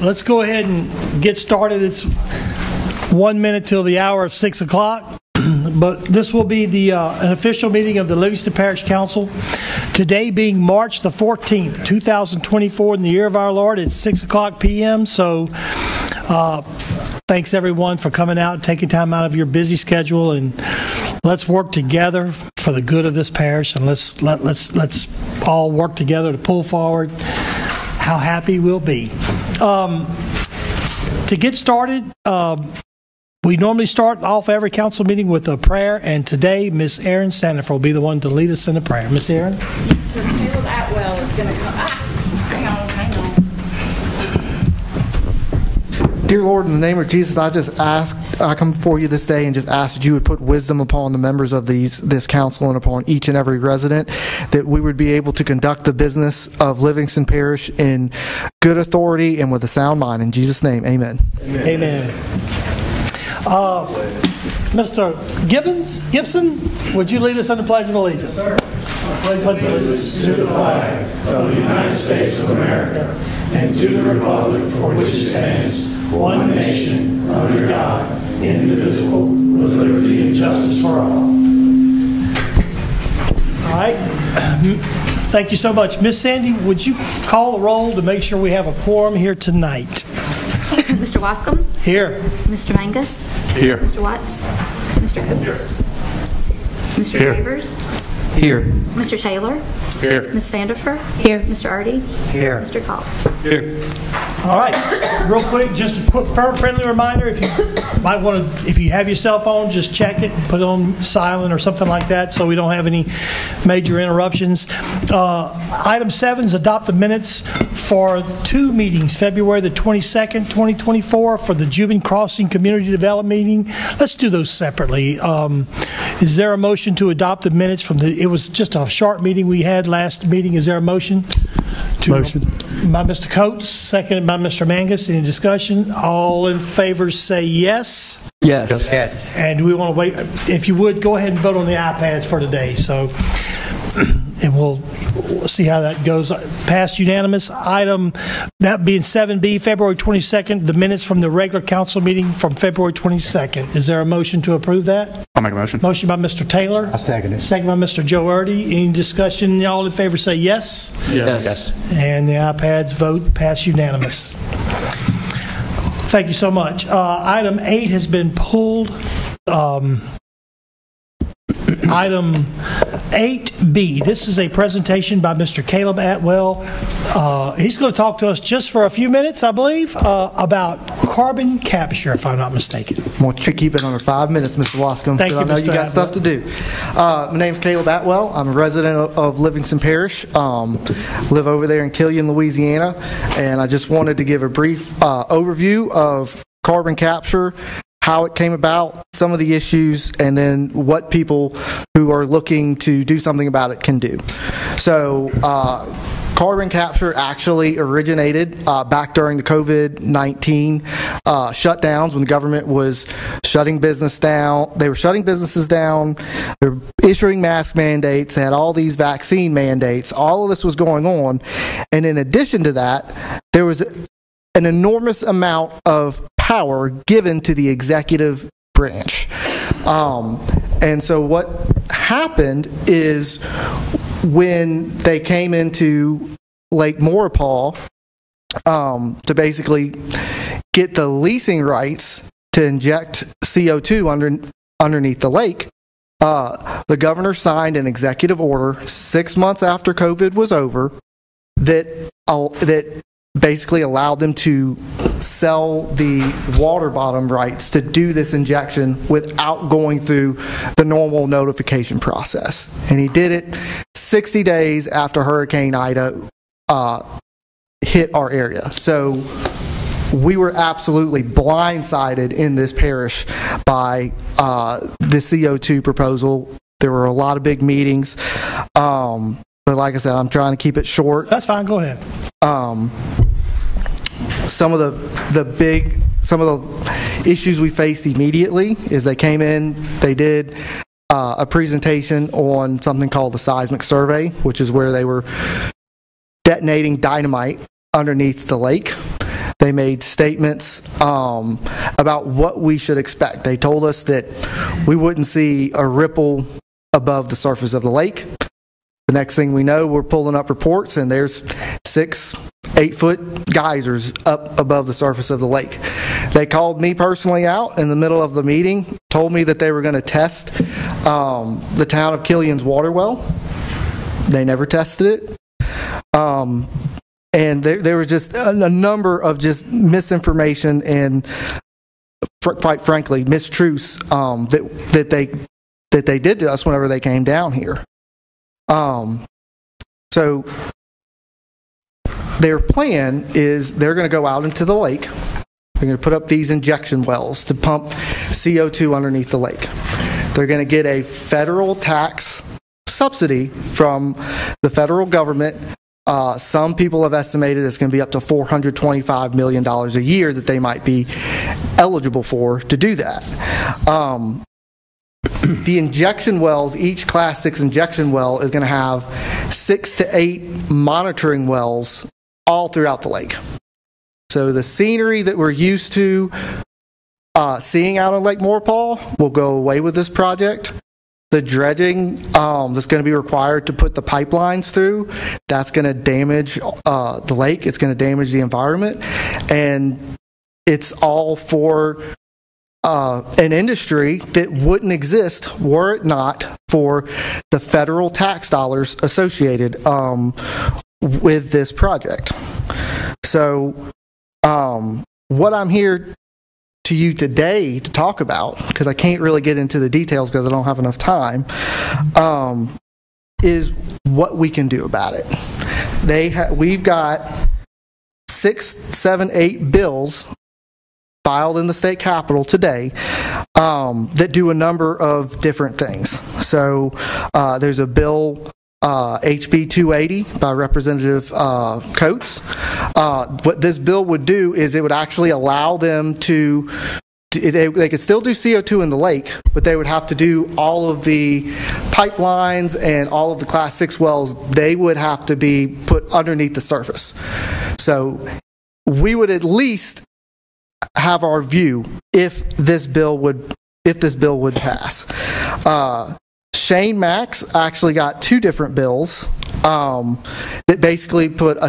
Let's go ahead and get started. It's 1 minute till the hour of 6 o'clock. But this will be an official meeting of the Livingston Parish Council. Today being March the 14th, 2024, in the year of our Lord, it's 6 o'clock p.m. So thanks everyone for coming out and taking time out of your busy schedule, and let's work together for the good of this parish, and let's all work together to pull forward how happy we'll be. To get started, we normally start off every council meeting with a prayer, and today Miss Erin Sandifer will be the one to lead us in a prayer. Miss Erin? Mr. Caleb Atwell is going to come. Hang on. Dear Lord, in the name of Jesus, I come before you this day and just ask that you would put wisdom upon the members of this council and upon each and every resident, that we would be able to conduct the business of Livingston Parish in good authority and with a sound mind. In Jesus' name, amen. Amen. Mr. Gibson, would you lead us in the Pledge of Allegiance? Sir. I pledge allegiance to the flag of the United States of America and to the republic for which it stands, one nation, under God, indivisible, with liberty and justice for all. All right. Thank you so much. Miss Sandy, would you call the roll to make sure we have a quorum here tonight? Mr. Wascom? Here. Mr. Mangus? Here. Mr. Watts? Mr. Cooks? Mr. Here. Travers? Here. Mr. Taylor? Here. Ms. Sandifer? Here. Mr. Artie? Here. Mr. Kopp? Here. All right. Real quick, just a quick friendly reminder, if you might want to, if you have your cell phone, just check it, put it on silent or something like that so we don't have any major interruptions. Item 7 is adopt the minutes for 2 meetings, February the 22nd, 2024, for the Juban Crossing Community Development meeting. Let's do those separately. Is there a motion to adopt the minutes from it was just a short meeting we had last meeting. Is there a motion? Motion. By Mr. Coates, seconded by Mr. Mangus. Any discussion? All in favor say yes. Yes. Yes. And we want to wait. If you would, go ahead and vote on the iPads for today. So, and we'll see how that goes. Passed unanimous. Item, that being 7B, February 22nd, the minutes from the regular council meeting from February 22nd. Is there a motion to approve that? I'll make a motion. Motion by Mr. Taylor. I'll second it. Second by Mr. Joe Erdy. Any discussion? All in favor say yes. Yes. And the iPads vote pass unanimous. Thank you so much. Item 8 has been pulled. Item 8B, this is a presentation by Mr. Caleb Atwell. He's going to talk to us just for a few minutes, I believe, about carbon capture, if I'm not mistaken. I want you to keep it under 5 minutes, Mr. Wascom, Thank you, because I know Mr. you got Atwell. stuff to do. My name's Caleb Atwell. I'm a resident of Livingston Parish. Live over there in Killian, Louisiana, and I just wanted to give a brief overview of carbon capture, how it came about, some of the issues, and then what people who are looking to do something about it can do. So carbon capture actually originated back during the COVID-19 shutdowns, when the government was shutting business down. They were shutting businesses down. They were issuing mask mandates. They had all these vaccine mandates. All of this was going on. And in addition to that, there was an enormous amount of power given to the executive branch. And so what happened is, when they came into Lake Maurepas to basically get the leasing rights to inject CO2 underneath the lake, the governor signed an executive order 6 months after COVID was over that basically allowed them to sell the water bottom rights to do this injection without going through the normal notification process. And he did it 60 days after Hurricane Ida hit our area. So we were absolutely blindsided in this parish by the CO2 proposal. There were a lot of big meetings. But like I said, I'm trying to keep it short. That's fine. Go ahead. Some of the issues we faced immediately is they came in, they did a presentation on something called the seismic survey, which is where they were detonating dynamite underneath the lake. They made statements about what we should expect. They told us that we wouldn't see a ripple above the surface of the lake. The next thing we know, we're pulling up reports and there's 6-8 foot geysers up above the surface of the lake. They called me personally out in the middle of the meeting, told me that they were going to test the town of Killion's water well. They never tested it. And there was just a number of just misinformation and, quite frankly, mistruths that they did to us whenever they came down here. So their plan is they're going to go out into the lake. They're going to put up these injection wells to pump CO2 underneath the lake. They're going to get a federal tax subsidy from the federal government. Some people have estimated it's going to be up to $425 million a year that they might be eligible for to do that. The injection wells, each Class 6 injection well is going to have 6 to 8 monitoring wells all throughout the lake. So the scenery that we're used to seeing out on Lake Maurepas will go away with this project. The dredging that's going to be required to put the pipelines through, that's going to damage the lake. It's going to damage the environment. And it's all for an industry that wouldn't exist were it not for the federal tax dollars associated with this project. So what I'm here to you today to talk about, because I can't really get into the details because I don't have enough time, is what we can do about it. We've got 6, 7, 8 bills filed in the state capitol today that do a number of different things. So there's a bill, HB 280 by Representative Coates. What this bill would do is it would actually allow them to they could still do CO2 in the lake, but they would have to do all of the pipelines and all of the Class 6 wells. They would have to be put underneath the surface. So we would at least have our view if this bill would pass. Shane Max actually got 2 different bills that basically put a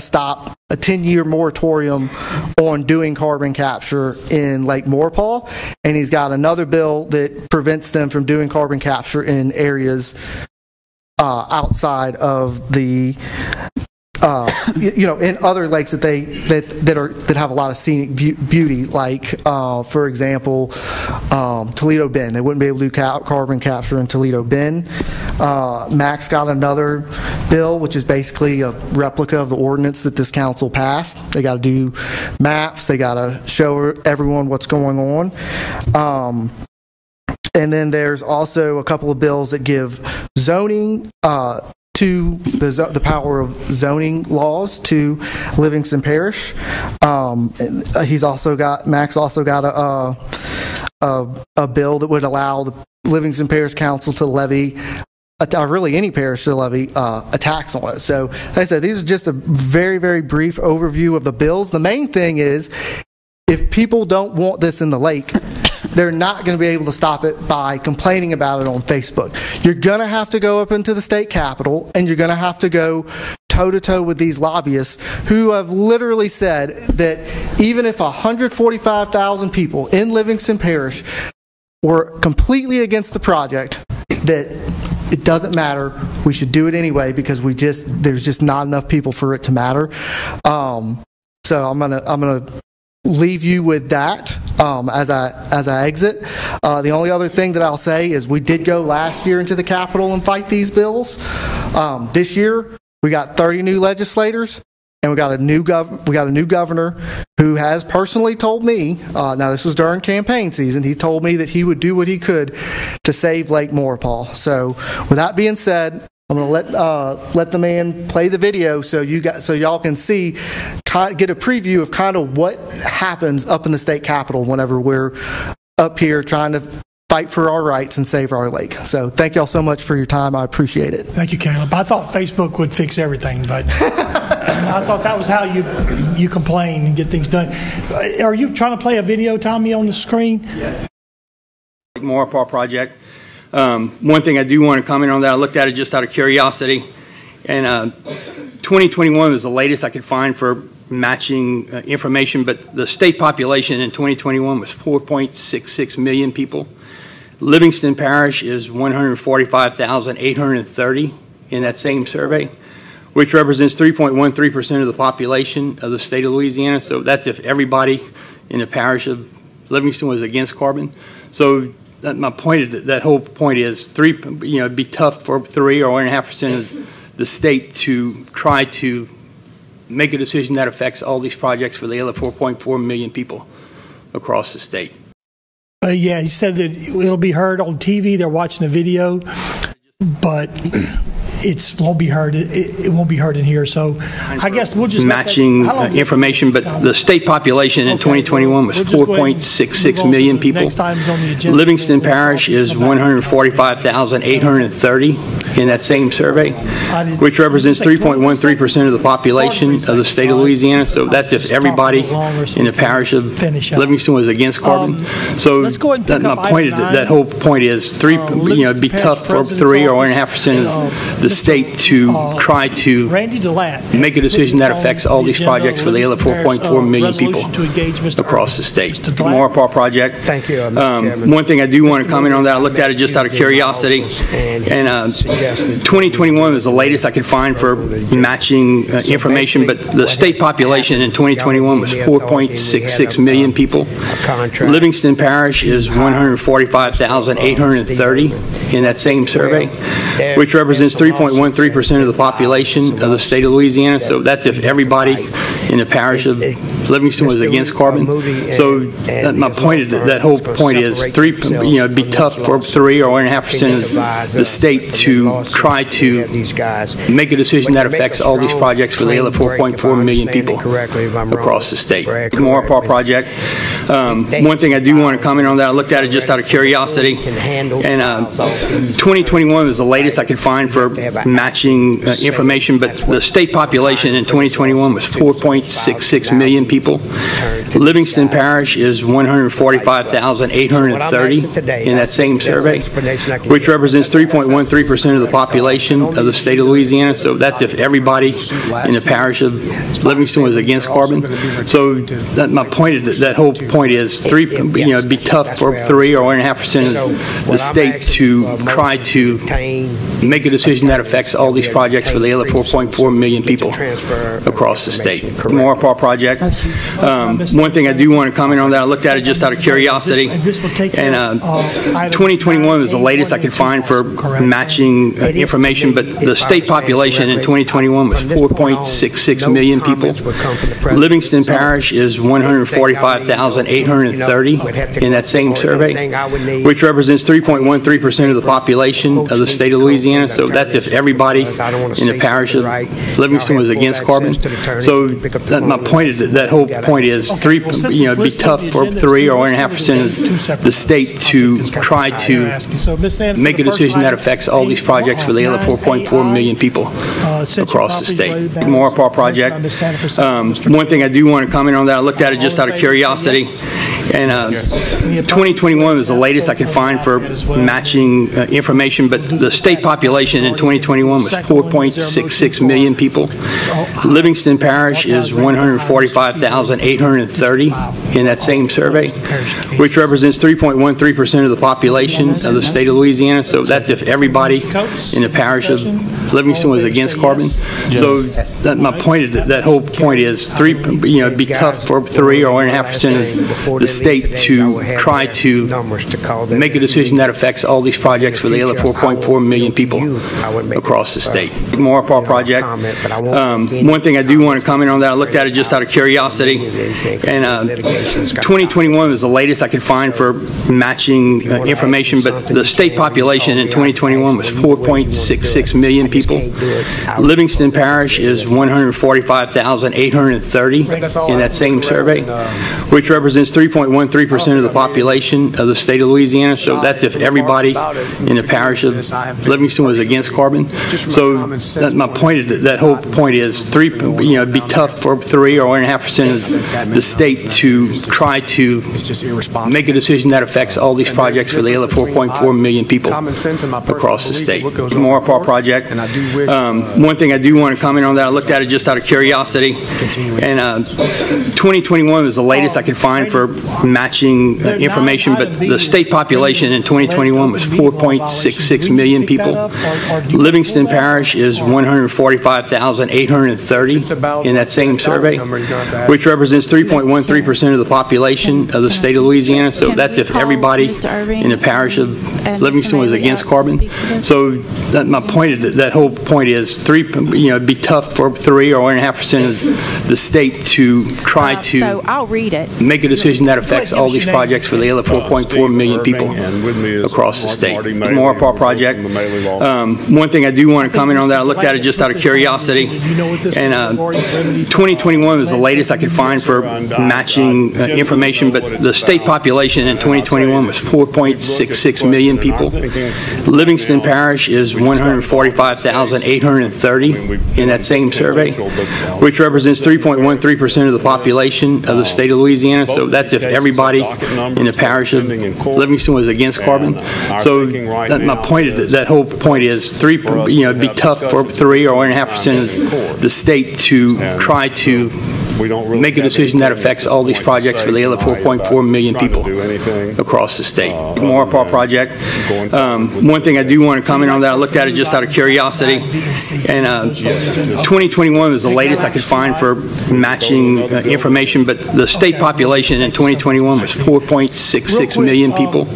10-year moratorium on doing carbon capture in Lake Maurepas, and he's got another bill that prevents them from doing carbon capture in areas outside of the in other lakes that have a lot of scenic beauty, like for example, Toledo Bend. They wouldn't be able to do carbon capture in Toledo Bend. Max got another bill, which is basically a replica of the ordinance that this council passed. They got to do maps. They got to show everyone what's going on. And then there's also a couple of bills that give zoning to the power of zoning laws to Livingston Parish. Max also got a bill that would allow the Livingston Parish Council to levy, really any parish to levy a tax on it. So, like I said, these are just a very, very brief overview of the bills. The main thing is, if people don't want this in the lake, they're not going to be able to stop it by complaining about it on Facebook. You're going to have to go up into the state capitol, and you're going to have to go toe-to-toe with these lobbyists who have literally said that even if 145,000 people in Livingston Parish were completely against the project, that it doesn't matter. We should do it anyway because there's just not enough people for it to matter. So I'm gonna leave you with that as I exit. The only other thing that I'll say is we did go last year into the Capitol and fight these bills. This year we got 30 new legislators, and we got a new governor who has personally told me. Now this was during campaign season. He told me that he would do what he could to save Lake Maurepas. So with that being said, I'm going to let the man play the video so y'all can see, get a preview of kind of what happens up in the state capitol whenever we're up here trying to fight for our rights and save our lake. So thank y'all so much for your time. I appreciate it. Thank you, Caleb. I thought Facebook would fix everything, but I thought that was how you complain and get things done. Are you trying to play a video, Tommy, on the screen? Maurepas project. One thing I do want to comment on that, I looked at it just out of curiosity, and 2021 was the latest I could find for matching information, but the state population in 2021 was 4.66 million people. Livingston Parish is 145,830 in that same survey, which represents 3.13% of the population of the state of Louisiana. So that's if everybody in the parish of Livingston was against carbon. So my point is that whole point is it'd be tough for 3 or 1.5% of the state to try to make a decision that affects all these projects for the other 4.4 million people across the state. Yeah, he said that it'll be heard on TV. They're watching a video, but it won't be heard. It won't be heard in here. So I guess we'll just matching information, but the state population in 2021 was 4.66 million people. Livingston Parish is 145,830 in that same survey, which represents 3.13% of the population of the state of Louisiana. So that's if everybody in the parish of Livingston was against carbon. So my point is that whole point is it'd be tough for 3 or 1.5% of the state to try to make a decision that affects all these projects for the other 4.4 million people across the state. The Maurepas project. Thank you, Mr. Chairman. One thing I do want to comment on that, I looked at it just out of curiosity, and 2021 was the latest I could find for matching information, but the state population in 2021 was 4.66 million people. Livingston Parish is 145,830 in that same survey, which represents 3.13% of the population of the state of Louisiana. So that's if everybody in the parish of Livingston was against carbon. So my point is that whole point is it'd be tough for 3 or 1.5% of the state to try to make a decision that affects all these projects for the other 4.4 million people across the state. The Maurepas project. One thing I do want to comment on that, I looked at it just out of curiosity, and 2021 was the latest I could find for matching information, but the state population in 2021 was 4.66 million people. Livingston Parish is 145,830 in that same survey, which represents 3.13% of the population of the state of Louisiana. So that's if everybody in the parish of Livingston was against carbon. So my point is that whole point is it'd be tough for 3 or 1.5% of the state to try to make a decision that affects all these projects for the other 4.4 million people across the state. The Maurepas project. One thing I do want to comment on that, I looked at it just out of curiosity, and 2021 was the latest I could find for matching information, but the state population in 2021 was 4.66 million people. Livingston Parish is 145,830 in that same survey, which represents 3.13% of the population of the state of Louisiana. So that's if everybody in the parish of Livingston was against carbon. So my point is that whole point is it'd be tough for 3 or 1.5% of the state to try to make a decision that affects all these projects for the other 4.4 million people across the state. The Maurepas project. One thing I do want to comment on that, I looked at it just out of curiosity, and 2021 was the latest I could find for matching information, but the state population in 2021 was 4.66 million people. Livingston Parish is 145,830 in that same survey, which represents 3.13% of the population of the state of Louisiana. So that's if everybody in the parish of Livingston was against carbon. So my point is that whole point is it'd be tough for 3 or 1.5% of the state to try to make a decision that affects all these projects for the other 4.4 million people across the state. The Maurepas project. One thing I do want to comment on that, I looked at it just out of curiosity, and 2021 was the latest I could find for matching information, but the state population in 2021 was 4.66 million people. people. Livingston Parish is 145,830 in that same survey, which represents 3.13% of the population of the state of Louisiana. So that's if everybody in the parish of Livingston was against carbon. So that's my point. That whole point is it'd be tough for 3 or 1.5% of the state to try to make a decision that affects all these projects for the other 4.4 million people across the state. More Park project. One thing I do want to comment on that, I looked at it just out of curiosity, and 2021 was the latest I could find for matching information, but the state population in 2021 was 4.66 million people. Livingston Parish is 145,830 in that same survey, which represents 3.13% of the population of the state of Louisiana. So that's if everybody in the parish of Livingston was against carbon. So that my point. That whole point is it'd be tough for 3 or 1.5% of the state to try to I'll read it. make a decision that affects all these projects for the other 4.4 million people across the state. More Park project. One thing I do want to comment on that, I looked at it just out of curiosity, and 2021 was the latest I could find for matching information, but the state population in 2021 was 4.66 million people. Livingston Parish is 145,830 in that same survey, which represents 3.13% of the population of the state of Louisiana. So that's if everybody in the parish of Livingston was against carbon. So that my point. That whole point is it'd be tough for 3 or 1.5% of the state to try to make a decision that affects all these projects for the other 4.4 million people across the state. More Park project. One thing I do want to comment on that, I looked at it just out of curiosity, and 2021 was the latest I could find for matching information, but the state population in 2021 was 4.66 million people.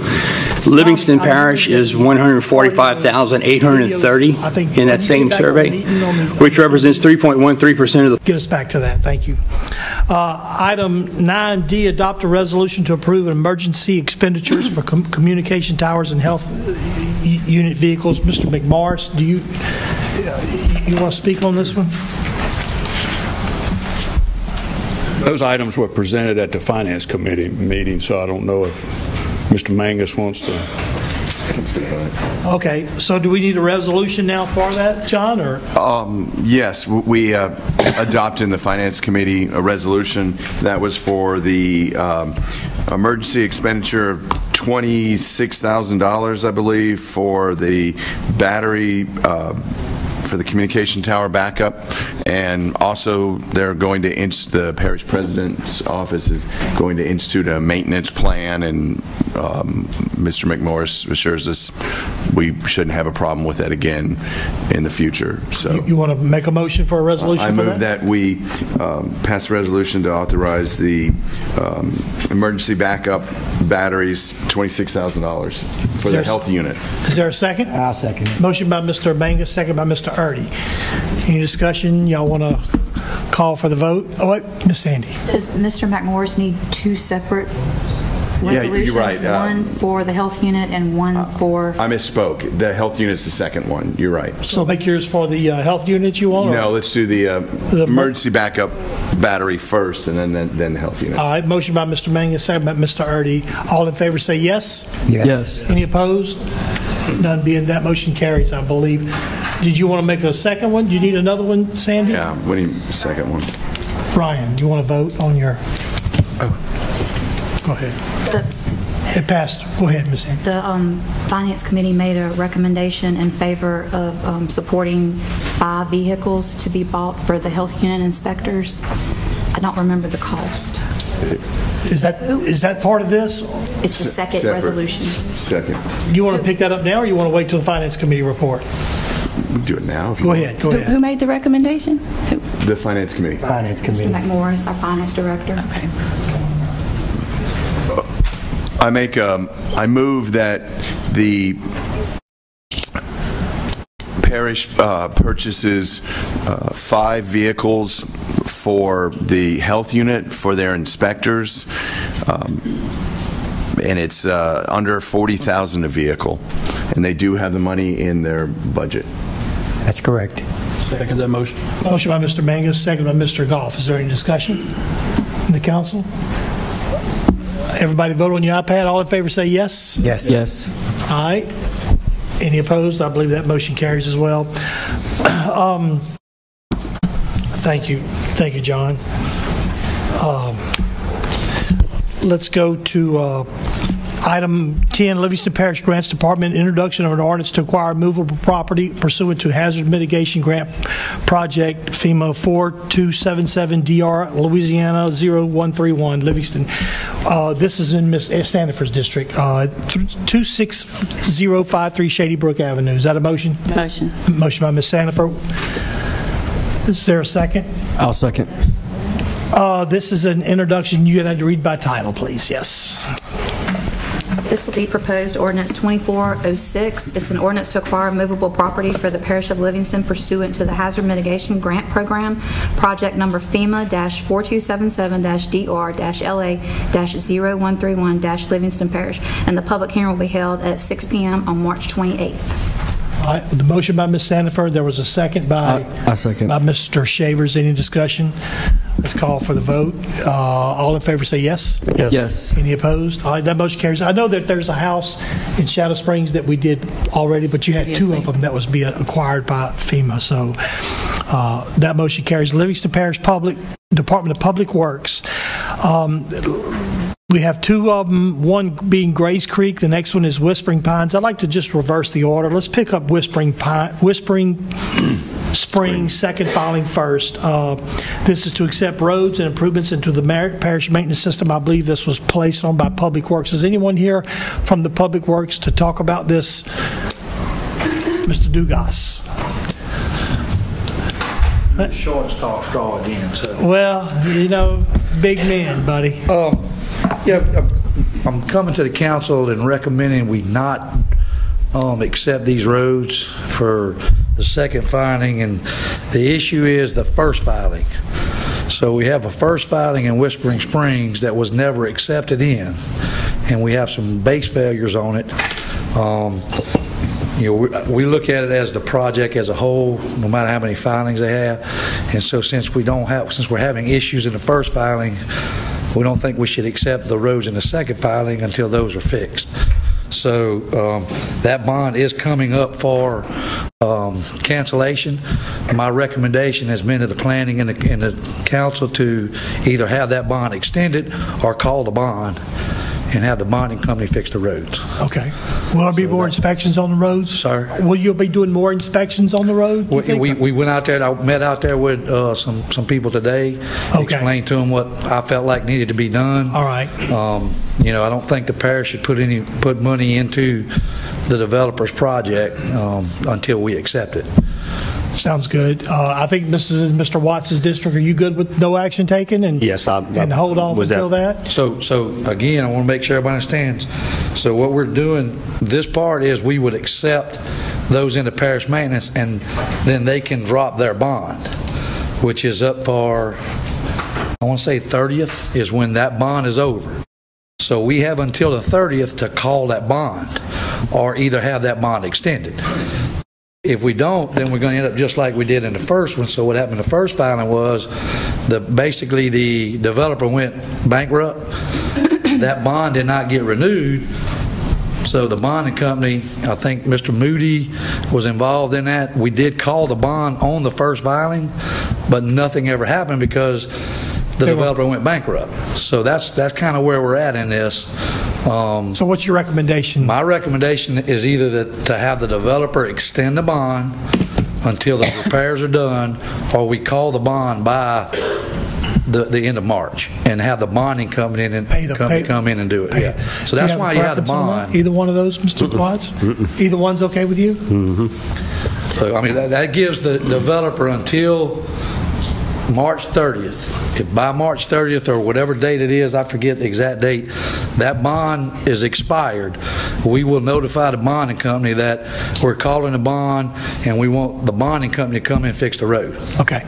Livingston Parish is 145,830 in that same survey, which represents 3.13% of the... Get us back to that. Thank you. Item 9D, adopt a resolution to approve emergency expenditures for communication towers and health unit vehicles. Mr. McMorris, do you want to speak on this one? Those items were presented at the Finance Committee meeting, so I don't know if Mr. Mangus wants to. Okay, so do we need a resolution now for that, John? Or yes, we adopted in the Finance Committee a resolution that was for the emergency expenditure of $26,000, I believe, for the battery for the communication tower backup, and also they're going to the parish president's office is going to institute a maintenance plan, and Mr. McMorris assures us we shouldn't have a problem with that again in the future. So you want to make a motion for a resolution? I move that we pass a resolution to authorize the emergency backup batteries, $26,000 for the health unit. Is there a second? I'll second it. Motion by Mr. Mangus, second by Mr. Erdy. Any discussion? Y'all want to call for the vote? Oh, wait, Ms. Sandy. Does Mr. McMorris need two separate resolutions? Yeah, you're right. One for the health unit and one for... I misspoke. The health unit's the second one. You're right. So make yours for the health unit you want? No, let's do the emergency backup battery first, and then the health unit. All right. Motion by Mr. Mangus, second by Mr. Erdy. All in favor say yes. Yes. Any opposed? None being that, motion carries, I believe. Did you want to make a second one? Do you need another one, Sandy? Yeah, we need a second one. Brian, you want to vote on your... Oh. Go ahead. It passed. Go ahead, Ms. Sandy. The Finance Committee made a recommendation in favor of supporting 5 vehicles to be bought for the health unit inspectors. I don't remember the cost. Is that part of this? It's the second resolution. Second. You want to pick that up now, or you want to wait till the Finance Committee report? We'll do it now. Go ahead. Go ahead. Who made the recommendation? Who? The Finance Committee. Finance Committee. Mr. McMorris, our Finance Director. Okay. I move that the parish purchases 5 vehicles for the health unit for their inspectors, and it's under $40,000 a vehicle, and they do have the money in their budget. That's correct. Second that motion. Motion by Mr. Mangus, second by Mr. Goff. Is there any discussion in the council? Everybody vote on your iPad. All in favor say yes. Yes. Yes. Aye. Any opposed? I believe that motion carries as well. Thank you. Thank you, John. Let's go to item 10, Livingston Parish Grants Department, introduction of an ordinance to acquire movable property pursuant to Hazard Mitigation Grant Project FEMA 4277DR, Louisiana 0131, Livingston. This is in Ms. Sandifer's district, 26053 Shady Brook Avenue. Is that a motion? Motion. Motion by Ms. Sandifer. Is there a second? I'll second. This is an introduction. You had to read by title, please. Yes. This will be proposed ordinance 2406. It's an ordinance to acquire movable property for the parish of Livingston pursuant to the Hazard Mitigation Grant Program, project number FEMA-4277-DR-LA-0131-Livingston Parish, and the public hearing will be held at 6 p.m. on March 28th. All right, the motion by Ms. Sandifer. There was a second by Mr. Shavers. Any discussion? Let's call for the vote. All in favor say yes. Yes. Any opposed? All right, that motion carries. I know that there's a house in Shadow Springs that we did already, but you had two of them that was being acquired by FEMA. So that motion carries. Livingston Parish Department of Public Works. We have two of them, one being Grays Creek, the next one is Whispering Pines. I'd like to just reverse the order. Let's pick up Whispering Springs, second filing first. This is to accept roads and improvements into the parish maintenance system. I believe this was placed on by Public Works. Is anyone here from the Public Works to talk about this? Mr. Dugas. Short straw again. So. Well, you know, big man, buddy. Yeah, I'm coming to the council and recommending we not accept these roads for the second filing, and the issue is the first filing. So we have a first filing in Whispering Springs that was never accepted in, and we have some base failures on it. You know, we look at it as the project as a whole, no matter how many filings they have. And so since we're having issues in the first filing, we don't think we should accept the roads in the second filing until those are fixed. So that bond is coming up for cancellation. My recommendation has been to the planning and the council to either have that bond extended or call the bond and have the bonding company fix the roads. Okay. Will there be more inspections on the roads? Sir? Will you be doing more inspections on the road? We went out there. I met out there with some people today. Okay. Explained to them what I felt like needed to be done. All right. You know, I don't think the parish should put money into the developer's project until we accept it. Sounds good. I think this is in Mr. Watts' district. Are you good with no action taken? And Yes, and hold off until that? So again, I want to make sure everybody understands. So what we're doing, this part is we would accept those into parish maintenance, and then they can drop their bond, which is up for, I want to say 30th is when that bond is over. So we have until the 30th to call that bond or either have that bond extended. If we don't, then we're going to end up just like we did in the first one. So what happened in the first filing was basically the developer went bankrupt. That bond did not get renewed. So the bonding company, I think Mr. Moody was involved in that. We did call the bond on the first filing, but nothing ever happened because the developer went bankrupt. So that's kind of where we're at in this. So what's your recommendation? My recommendation is either to have the developer extend the bond until the repairs are done, or we call the bond by the end of March and have the bonding company come in and do it. Yeah. So that's why you have the bond. Either one of those, Mr. Watts? Either one's okay with you? Mm-hmm. So I mean that gives the developer until March 30th. If by March 30th or whatever date it is, I forget the exact date, that bond is expired, we will notify the bonding company that we're calling the bond and we want the bonding company to come in and fix the road. Okay.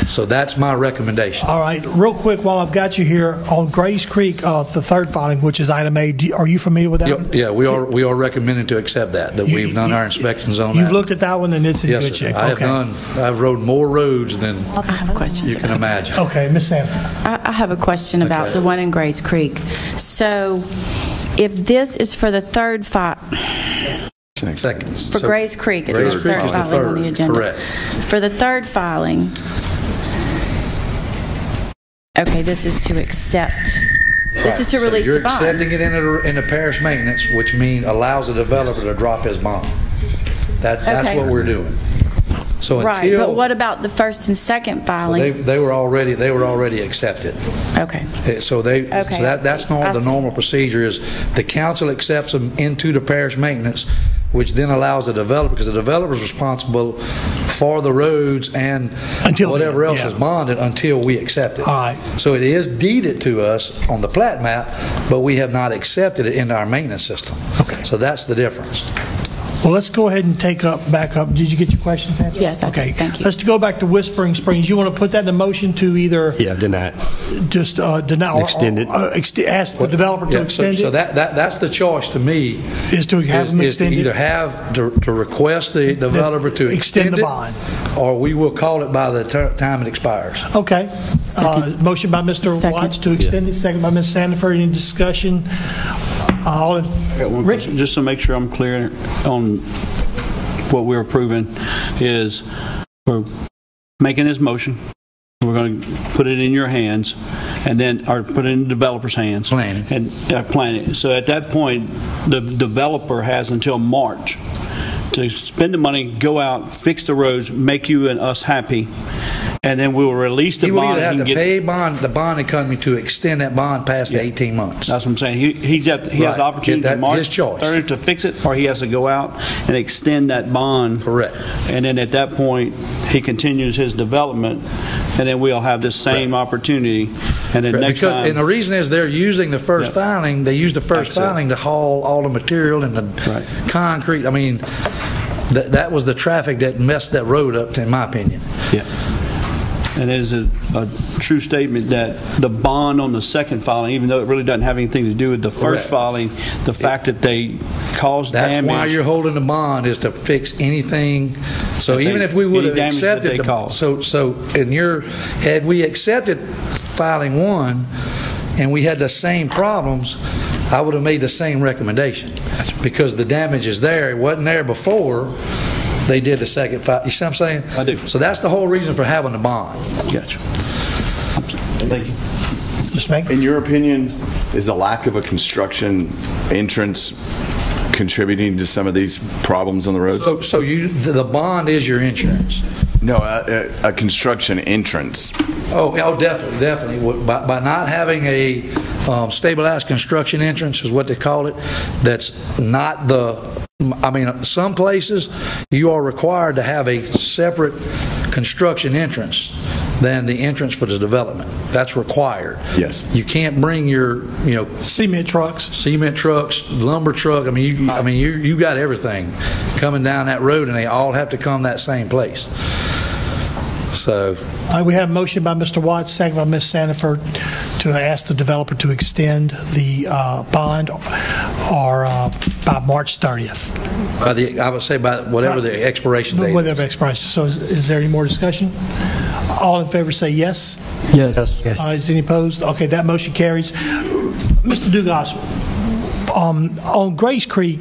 So that's my recommendation. All right, real quick, while I've got you here, on Grays Creek, the third filing, which is item A, are you familiar with that? Yeah, we are recommending to accept that we've done our inspections on that. You've looked at that one, and it's in Yes, good sir. shape? I've rode more roads than I have questions. you can imagine. Okay, Ms. Sanford. I have a question about the one in Grays Creek. So if this is for the third Second. for Grays Creek, it's Grays the Creek third is the filing on the third, agenda. correct. For the third filing, okay, this is to accept. This is to release You're the bond. accepting it in a parish maintenance, which means allows the developer to drop his bond. That's Okay. what we're doing. So Right, until but what about the first and second filing? they were already accepted. Okay. So that's the normal procedure is the council accepts them into the parish maintenance, which then allows the developer, because the developer is responsible for the roads and Until whatever then, else yeah. is bonded until we accept it. All right. So it is deeded to us on the plat map, but we have not accepted it into our maintenance system. Okay. So that's the difference. Well, let's go ahead and back up. Did you get your questions answered? Yes, I did. Okay. Thank you. Let's go back to Whispering Springs. You want to put that in a motion to either deny it. just deny or Extend it. Ask the developer to Yeah, extend so it? that's the choice to me. Is to have them is to extend either it? have to request the developer to Extend the it, bond. or we will call it by the time it expires. Okay. Motion by Mr. Second. Watts to extend it, second by Ms. Sanford. Any discussion? Rick? Just to make sure I'm clear on what we're approving is we're making this motion. We're going to put it in your hands, and then or put it in the developer's hands. Planning. And planning. So at that point, the developer has until March to spend the money, go out, fix the roads, make you and us happy, and then we will release the He will bond. either have and to pay the bond company to extend that bond past the 18 months. That's what I'm saying. He has the opportunity That- to March his choice. 30th to fix it, or he has to go out and extend that bond. Correct. And then at that point, he continues his development, and then we'll have this same opportunity. And then next time, And the reason is they're using the first Yeah. filing. They use the first Absolutely. filing to haul all the material and the Right. concrete. I mean, that was the traffic that messed that road up, in my opinion. yeah. And it is a true statement that the bond on the second filing, even though it really doesn't have anything to do with the first Correct. filing, the fact that they caused That's damage. why you're holding the bond, is to fix anything. So That even they- if we would any have damage that accepted they caused. had we accepted filing one and we had the same problems, I would have made the same recommendation because the damage is there. It wasn't there before they did the second file. You see what I'm saying? I do. So that's the whole reason for having the bond. Gotcha. Thank you. Ms. Megan? In your opinion, is the lack of a construction entrance contributing to some of these problems on the roads? So the bond is your insurance. No, a construction entrance. Oh, definitely. By not having a stabilized construction entrance is what they call it. That's not some places you are required to have a separate construction entrance than the entrance for the development. That's required. Yes. You can't bring your, Cement trucks. lumber truck. You got everything coming down that road, and they all have to come that same place. So All right, we have a motion by Mr. Watts, second by Ms. Sanford, to ask the developer to extend the bond or by March 30th. I would say by whatever the expiration date. Whatever expiration. So is there any more discussion? All in favor say yes. Yes. Is any opposed? Okay, that motion carries. Mr. Dugas, on Grace Creek,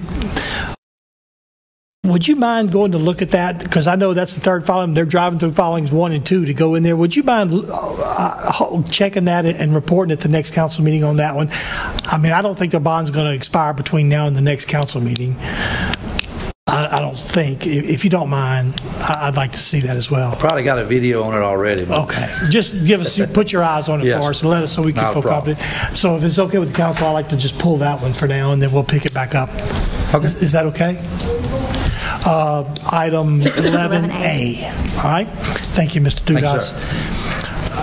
would you mind going to look at that? Because I know that's the third filing. They're driving through filings 1 and 2 to go in there. Would you mind checking that and reporting at the next council meeting on that one? I don't think the bond's going to expire between now and the next council meeting. I don't think. If you don't mind, I'd like to see that as well. Probably got a video on it already. Okay. Just put your eyes on it Yes. for us and let us so we can Not a feel problem. confident. So if it's okay with the council, I'd like to just pull that one for now and then we'll pick it back up. Okay. Is that okay? Item 11A. All right. Thank you, Mr. Dugas.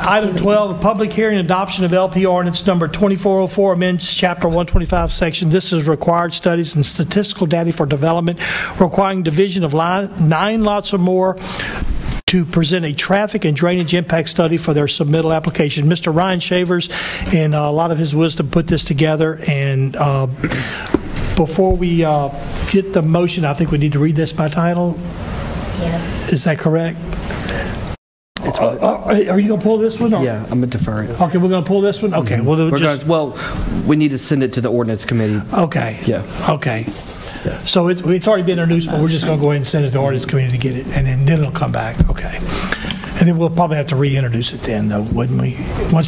Item 12, public hearing and adoption of LP ordinance number 2404, amends Chapter 125 section. This is required studies and statistical data for development, requiring division of 9 lots or more to present a traffic and drainage impact study for their submittal application. Mr. Ryan Shavers, in a lot of his wisdom, put this together. And before we get the motion, I think we need to read this by title. Yes. Is that correct? Are you going to pull this one? Or? Yeah, I'm going to defer it. Okay, we're going to pull this one? Okay. Mm-hmm. Well, we need to send it to the ordinance committee. Okay. Yeah. Okay. So it's already been introduced, but we're just going to go ahead and send it to the ordinance committee to get it, and then it'll come back. Okay. And then we'll probably have to reintroduce it then, though, wouldn't we? We'll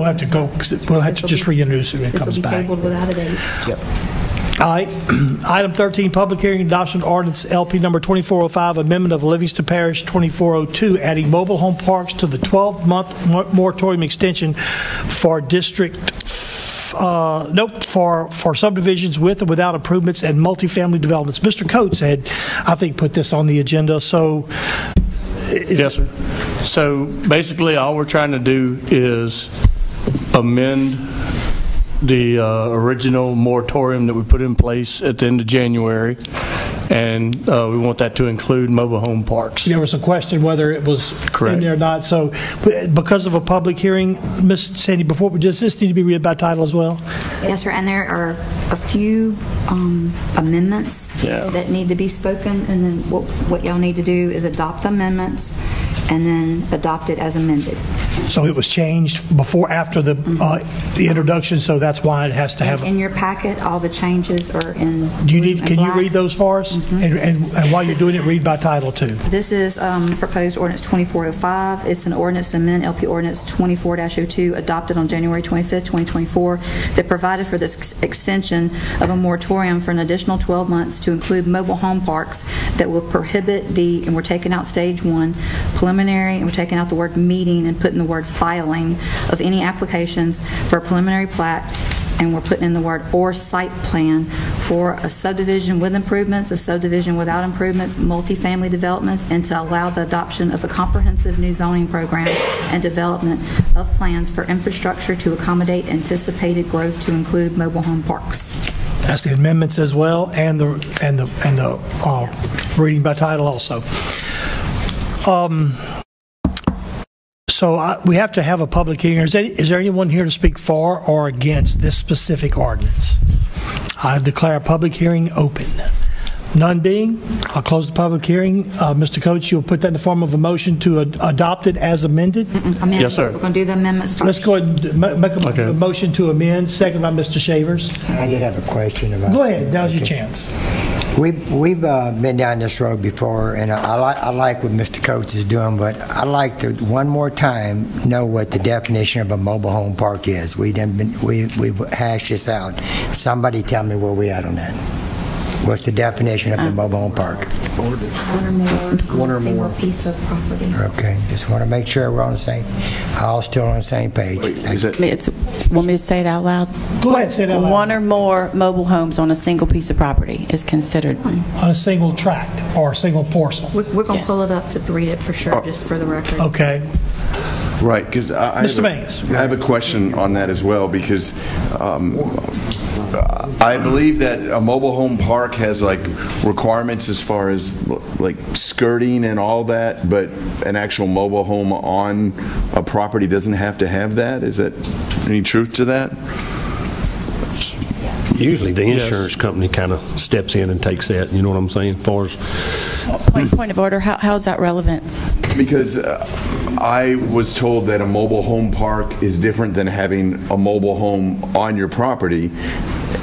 have to go, we'll have to just reintroduce it when it comes back. This will be tabled without a date. Yep. All right. Item 13, public hearing adoption of ordinance LP number 2405, amendment of Livingston Parish 2402, adding mobile home parks to the 12-month moratorium extension for for subdivisions with and without improvements and multifamily developments. Mr. Coates had, I think, put this on the agenda. So, yes, sir. So basically, all we're trying to do is amend the original moratorium that we put in place at the end of January, and we want that to include mobile home parks. There was a question whether it was correct in there or not. So because of a public hearing, Ms. Sandy, does this need to be read by title as well? Yes, sir, and there are a few amendments that need to be spoken, and then what y'all need to do is adopt the amendments and then adopt it as amended. So it was changed after the introduction, so that's why it has to have... In your packet, all the changes are in Can you read those for us? Mm-hmm. And while you're doing it, read by title, too. This is proposed ordinance 2405. It's an ordinance to amend LP ordinance 24-02, adopted on January 25th, 2024, that provided for this extension of a moratorium for an additional 12 months to include mobile home parks that will prohibit and we're taking out stage 1, preliminary, and we're taking out the word meeting and putting the word filing of any applications for a preliminary plat, and we're putting in the word or site plan for a subdivision with improvements, a subdivision without improvements, multifamily developments, and to allow the adoption of a comprehensive new zoning program and development of plans for infrastructure to accommodate anticipated growth to include mobile home parks. That's the amendments as well, and the reading by title also. So we have to have a public hearing. Is there anyone here to speak for or against this specific ordinance? I declare a public hearing open. None being, I'll close the public hearing. Mr. Coates, you'll put that in the form of a motion to adopt it as amended? Yes, sir. We're going to do the amendments first. Let's go ahead and make a motion to amend, second by Mr. Shavers. I did have a question about... Go ahead, now's your chance. We've been down this road before, and I like what Mr. Coates is doing, but I'd like to one more time know what the definition of a mobile home park is. We've hashed this out. Somebody tell me where we at on that. What's the definition of the mobile home park? One or more piece of property. Okay, just want to make sure we're on the same. All still on the same page. Want me to say it out loud? Go ahead, say it out loud. One or more mobile homes on a single piece of property is considered on a single tract or a single parcel. We're going to pull it up to read it for sure, just for the record. Okay. Right, because I have a question on that as well, because I believe that a mobile home park has like requirements as far as like skirting and all that, but an actual mobile home on a property doesn't have to have that. Is that any truth to that? Usually the insurance company kind of steps in and takes that, you know what I'm saying, as far as... Point of order, how is that relevant? Because I was told that a mobile home park is different than having a mobile home on your property,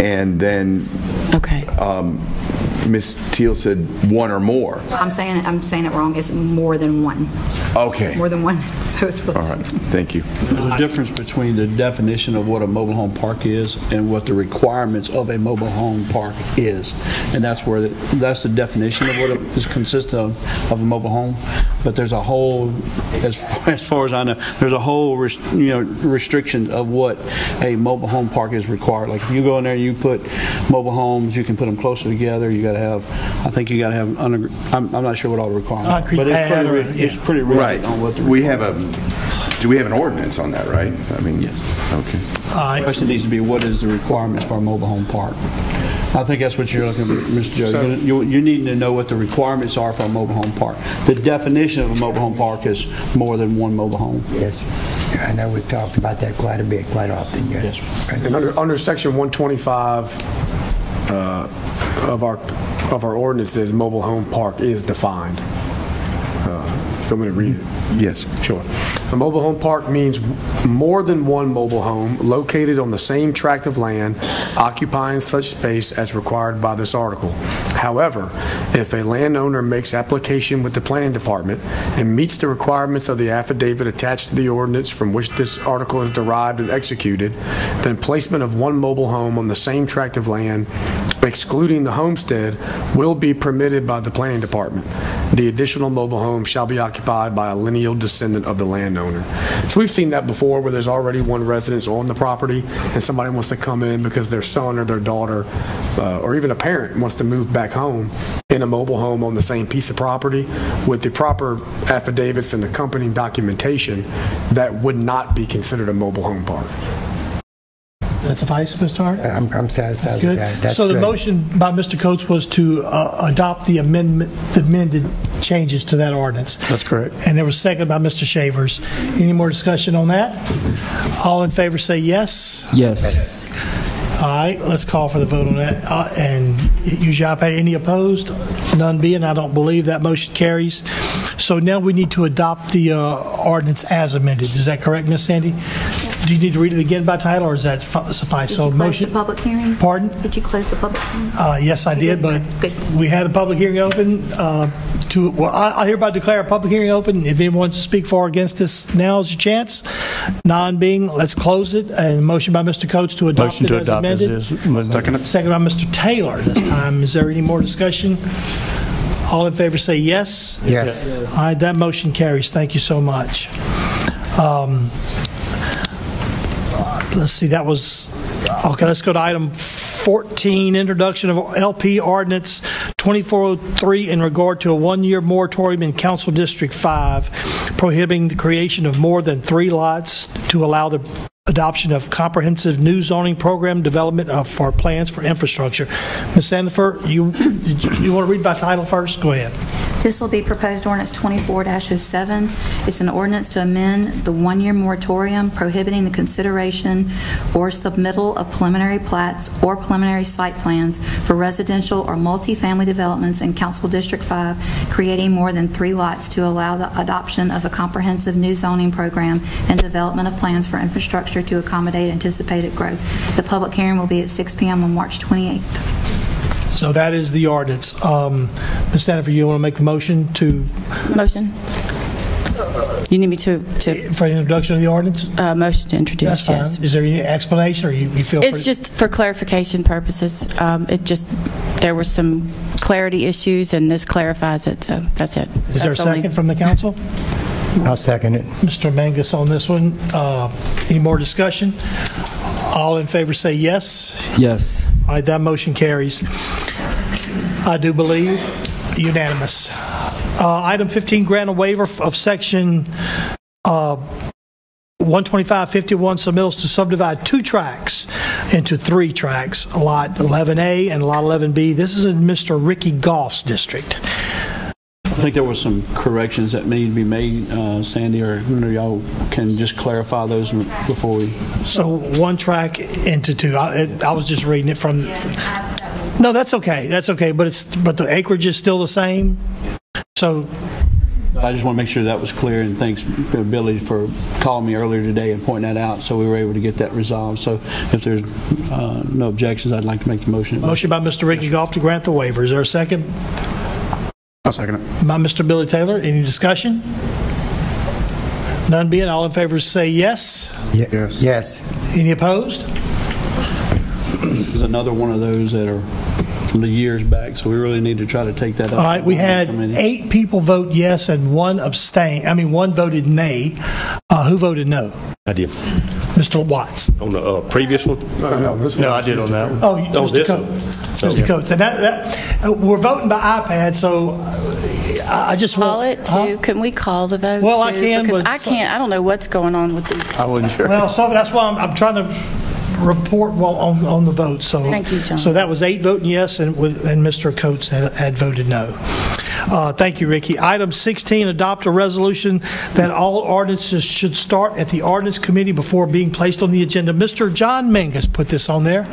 and then Ms. Teal said one or more. I'm saying it wrong. It's more than one. Okay. More than one. So it's really all right. Thank you. There's a difference between the definition of what a mobile home park is and what the requirements of a mobile home park is, and that's the definition of what it consists of a mobile home. But there's a whole, as far as I know, there's a whole restriction of what a mobile home park is required. Like if you go in there and you put mobile homes, you can put them closer together. You got to have, I think you got to have. I'm not sure what all the requirements. But it's pretty right. On what the do we have an ordinance on that? Right. I mean, yes. Okay. The question needs to be, what is the requirements for a mobile home park? I think that's what you're looking at, Mr. Joe. You need to know what the requirements are for a mobile home park. The definition of a mobile home park is more than one mobile home. Yes. I know we've talked about that quite a bit, quite often, yes. And under Section 125 of our ordinances, mobile home park is defined. I'm going to read it. Yes. Sure. A mobile home park means more than one mobile home located on the same tract of land, occupying such space as required by this article. However, if a landowner makes application with the planning department and meets the requirements of the affidavit attached to the ordinance from which this article is derived and executed, then placement of one mobile home on the same tract of land, excluding the homestead, will be permitted by the planning department. The additional mobile home shall be occupied by a lineal descendant of the landowner. So we've seen that before, where there's already one residence on the property and somebody wants to come in because their son or their daughter or even a parent wants to move back home in a mobile home on the same piece of property. With the proper affidavits and accompanying documentation, that would not be considered a mobile home park. That suffice, Mr. Hart? I'm satisfied with that. That's so the good. motion by Mr. Coates was to adopt the amended changes to that ordinance. That's correct. And there was second by Mr. Shavers. Any more discussion on that? All in favor say yes. Yes. All right, let's call for the vote on that. And use your iPad. Any opposed? None being, I don't believe that motion carries. So now we need to adopt the ordinance as amended. Is that correct, Ms. Sandy? Do you need to read it again by title, or does that suffice? Did you close the public hearing? Pardon? Did you close the public hearing? Yes, I did, but Good. we had a public hearing open. I hereby declare a public hearing open. If anyone wants to speak for or against this, now is your chance. None being, let's close it. And motion by Mr. Coates to adopt Motion it to as adopt amended. Second by Mr. Taylor this time. Is there any more discussion? All in favor say yes. Yes. All right, that motion carries. Thank you so much. Let's see, that was, okay, let's go to item 14, introduction of LP Ordinance 2403 in regard to a one-year moratorium in Council District 5, prohibiting the creation of more than 3 lots to allow the adoption of comprehensive new zoning program development for plans for infrastructure. Ms. Sandiford, you want to read by title first? Go ahead. This will be proposed ordinance 24-07. It's an ordinance to amend the one-year moratorium prohibiting the consideration or submittal of preliminary plats or preliminary site plans for residential or multifamily developments in Council District 5, creating more than 3 lots to allow the adoption of a comprehensive new zoning program and development of plans for infrastructure to accommodate anticipated growth. The public hearing will be at 6 p.m. on March 28th. So that is the ordinance. Ms. Stanford, you want to make the motion to... Motion. You need me to... For the introduction of the ordinance? Motion to introduce, That's fine. yes. Is there any explanation, or you feel... It's just for clarification purposes. There were some clarity issues, and this clarifies it, so that's it. Is there a second from the council? I'll second it. Mr. Mangus on this one. Any more discussion? All in favor say yes. Yes. All right, that motion carries. I do believe unanimous. Item 15, grant a waiver of section 12551 submittals to subdivide 2 tracts into 3 tracts, lot 11A and lot 11B. This is in Mr. Ricky Goff's district. I think there were some corrections that need to be made, Sandy, or y'all can just clarify those before we... So 1 track into 2. I was just reading it from... No, that's okay. That's okay, but the acreage is still the same. So I just want to make sure that was clear, and thanks, Billy, for calling me earlier today and pointing that out, so we were able to get that resolved. So if there's no objections, I'd like to make the motion. Motion by Mr. Ricky Goff to grant the waiver. Is there a second? I'll second it. By Mr. Billy Taylor. Any discussion? None being, all in favor say yes. Yes. Yes. Any opposed? There's another one of those that are from the years back, so we really need to try to take that up. All right, we had 8 people vote yes and 1 abstain. I mean, 1 voted nay. Who voted no? I did. Mr. Watts. On the previous one? No, I did on that one. Oh, Mr. Coates. Mr. Coates. And we're voting by iPad, so I just call it too. Can we call the vote? Well, too? I can, because but I can't. I don't know what's going on with these. I wasn't sure. Well, so that's why I'm trying to report on the vote. So, Thank you, John. So that was 8 voting yes, and Mr. Coates had voted no. Thank you, Ricky. Item 16, adopt a resolution that all ordinances should start at the ordinance committee before being placed on the agenda. Mr. John Mangus put this on there.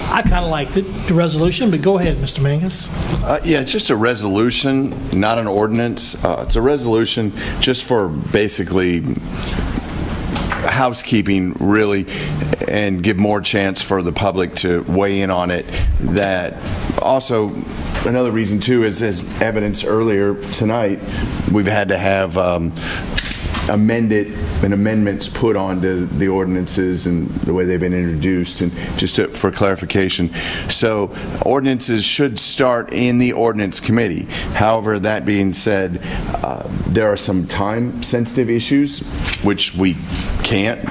I kind of liked it, the resolution, but go ahead, Mr. Mangus. Yeah, it's just a resolution, not an ordinance. It's a resolution just for basically housekeeping, really, and give more chance for the public to weigh in on it. That also, another reason too is, as evidenced earlier tonight, we've had to have amendments put onto the ordinances and the way they've been introduced, and just for clarification. So ordinances should start in the ordinance committee. However, that being said, there are some time-sensitive issues which we can't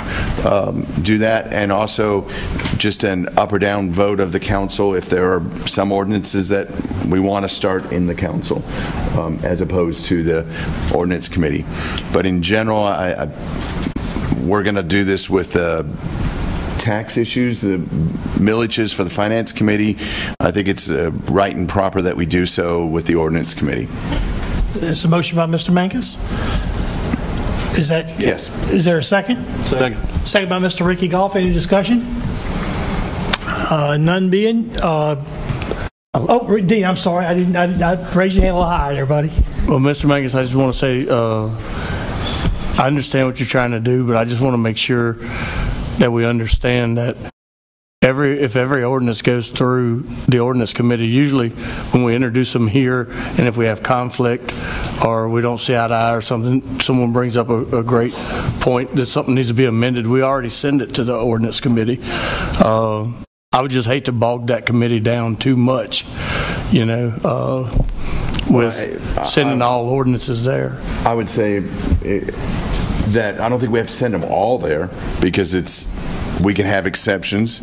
do that, and also just an up or down vote of the council if there are some ordinances that we want to start in the council as opposed to the ordinance committee. But in general, we're going to do this with tax issues, the millages for the finance committee. I think it's right and proper that we do so with the ordinance committee. It's a motion by Mr. Mankus. Is that yes? Is there a second? Second. Second by Mr. Ricky Goff. Any discussion? None being. Oh, Dean, I'm sorry. I raised your hand a little higher there, buddy. Well, Mr. Mangus, I just want to say I understand what you're trying to do, but I just want to make sure that we understand that if every ordinance goes through the ordinance committee, usually when we introduce them here, and if we have conflict or we don't see eye to eye or something, someone brings up a great point that something needs to be amended, we already send it to the ordinance committee. I would just hate to bog that committee down too much, with sending all ordinances there. I would say that I don't think we have to send them all there, because we can have exceptions,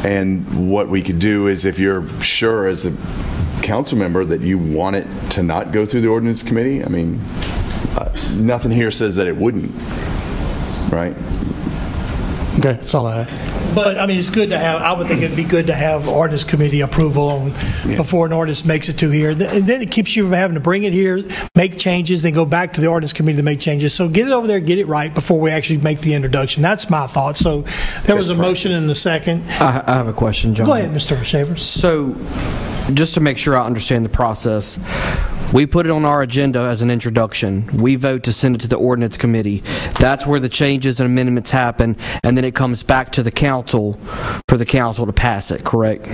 and what we could do is, if you're sure as a council member that you want it to not go through the ordinance committee, I mean, nothing here says that it wouldn't, right? Okay, that's all I have. But I mean, it's good to have. I would think it'd be good to have ordinance committee approval before an ordinance makes it to here, and then it keeps you from having to bring it here, make changes, then go back to the ordinance committee to make changes. So get it over there, get it right before we actually make the introduction. That's my thought. So there was a motion and a second. I have a question, John. Go ahead, Mr. Shavers. So, just to make sure I understand the process, we put it on our agenda as an introduction. We vote to send it to the ordinance committee. That's where the changes and amendments happen, and then it comes back to the council for the council to pass it, correct?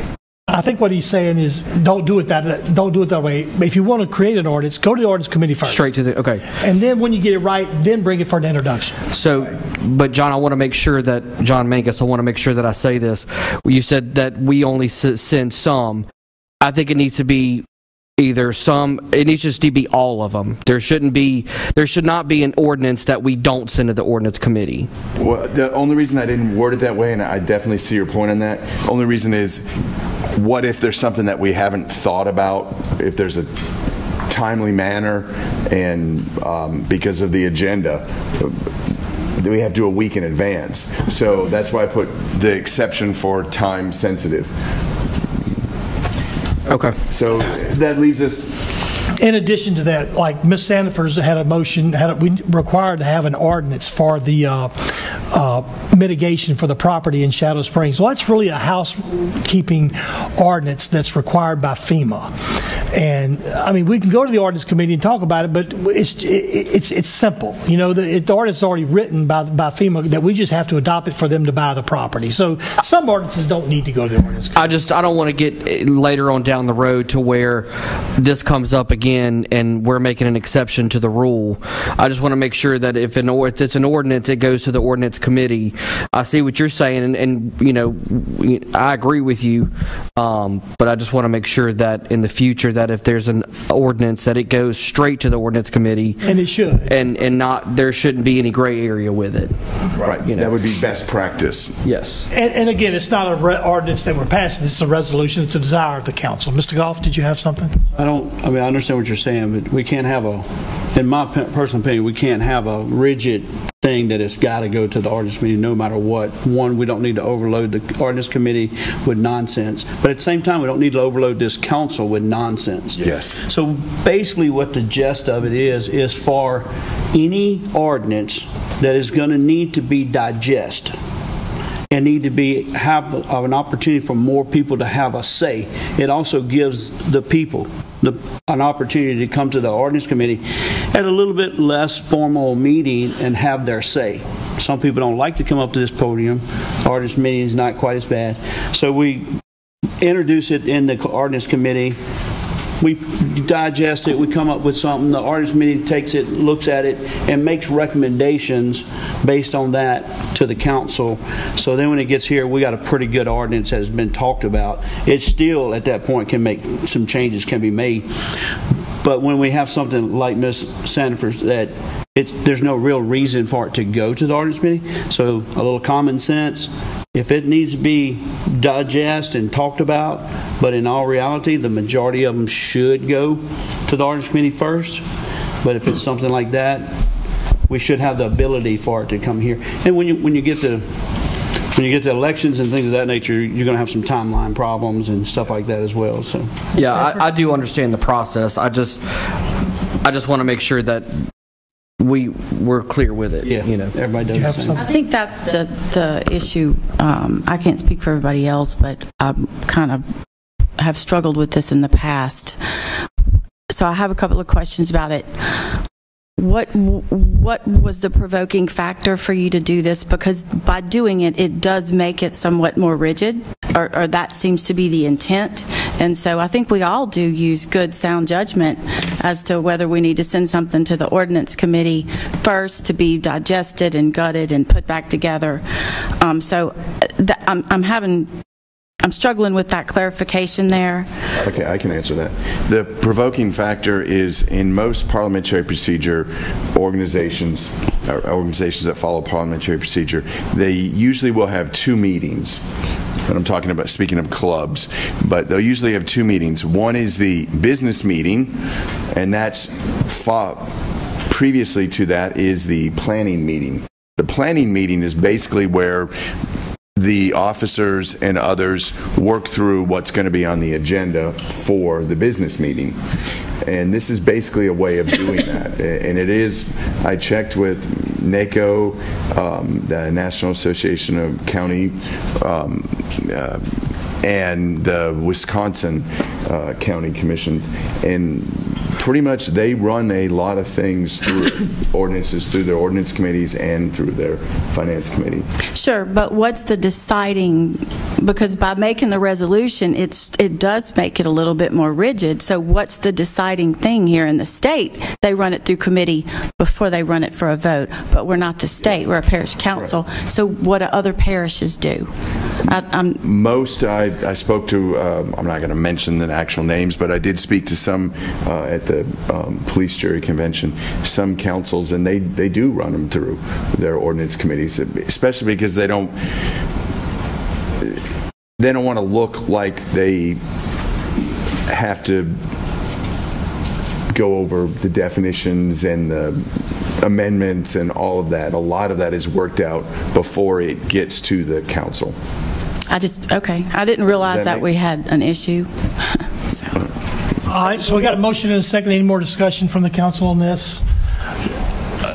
I think what he's saying is don't do it that way. If you want to create an ordinance, go to the ordinance committee first. Straight to the, okay. And then when you get it right, then bring it for an introduction. So, but John, I want to make sure that, John Mangus, I want to make sure that I say this. You said that we only send some. I think it needs to be either some, it needs just to be all of them. There should not be an ordinance that we don't send to the ordinance committee. Well, the only reason I didn't word it that way, and I definitely see your point on that, only reason is, what if there's something that we haven't thought about, if there's a timely manner, and because of the agenda, we have to do a week in advance. So that's why I put the exception for time sensitive. Okay. So that leaves us. In addition to that, like Ms. Sandifers had a motion, we required to have an ordinance for the mitigation for the property in Shadow Springs. Well, that's really a housekeeping ordinance that's required by FEMA. And I mean, we can go to the ordinance committee and talk about it, but it's simple. You know, the ordinance is already written by FEMA that we just have to adopt it for them to buy the property. So some ordinances don't need to go to the ordinance committee. I don't want to get later on down the road to where this comes up again and we're making an exception to the rule. I just want to make sure that if it's an ordinance, it goes to the ordinance committee. I see what you're saying, and you know, I agree with you, but I just want to make sure that in the future that if there's an ordinance that it goes straight to the ordinance committee, and it should, and not, there shouldn't be any gray area with it. Right. You know? That would be best practice. Yes. And again, it's not an ordinance that we're passing. This is a resolution. It's a desire of the council. Mr. Goff, did you have something? I understand what you're saying, but we can't have a in my personal opinion, we can't have a rigid thing that it's got to go to the ordinance committee no matter what. One, we don't need to overload the ordinance committee with nonsense, but at the same time, we don't need to overload this council with nonsense. Yes. So basically what the gist of it is for any ordinance that is going to need to be digested and need to have an opportunity for more people to have a say. It also gives the people an opportunity to come to the ordinance committee at a little bit less formal meeting and have their say. Some people don't like to come up to this podium. Ordinance meeting is not quite as bad. So we introduce it in the ordinance committee. We digest it, we come up with something, the ordinance committee takes it, looks at it, and makes recommendations based on that to the council. So then when it gets here, we got a pretty good ordinance that has been talked about. It still, at that point, some changes can be made. But when we have something like Ms. Sanford's that there's no real reason for it to go to the ordinance committee, so a little common sense. If it needs to be digested and talked about, but in all reality, the majority of them should go to the ordinance committee first. But if it's something like that, we should have the ability for it to come here. And when you get to elections and things of that nature, you're going to have some timeline problems and stuff like that as well. So yeah, I do understand the process. I just want to make sure that we're clear with it. Yeah, everybody does the same. I think that's the issue. I can't speak for everybody else, but I kind of have struggled with this in the past. So I have a couple of questions about it. What was the provoking factor for you to do this? Because by doing it, it does make it somewhat more rigid, or that seems to be the intent. And so I think we all do use good, sound judgment as to whether we need to send something to the ordinance committee first to be digested and gutted and put back together. I'm struggling with that clarification there. Okay, I can answer that. The provoking factor is in most parliamentary procedure organizations that follow parliamentary procedure, they usually will have 2 meetings. And I'm talking about, speaking of clubs, but they'll usually have 2 meetings. One is the business meeting, and that's previously to that is the planning meeting. The planning meeting is basically where the officers and others work through what's going to be on the agenda for the business meeting. And this is basically a way of doing that. And it is, I checked with NACO, the National Association of County, and the Wisconsin County Commissions, and pretty much they run a lot of things through ordinances, through their ordinance committees and through their finance committee. Sure, but what's the deciding, because by making the resolution, it does make it a little bit more rigid. So what's the deciding thing here in the state? They run it through committee before they run it for a vote, but we're not the state, we're a parish council. Right. So what do other parishes do? Most, I spoke to, I'm not going to mention the actual names, but I did speak to some at the police jury convention, some councils, and they do run them through their ordinance committees, especially because they don't want to look like they have to go over the definitions and the amendments and all of that. A lot of that is worked out before it gets to the council. Okay. I didn't realize that we had an issue. All right, so we got a motion and a second. Any more discussion from the council on this?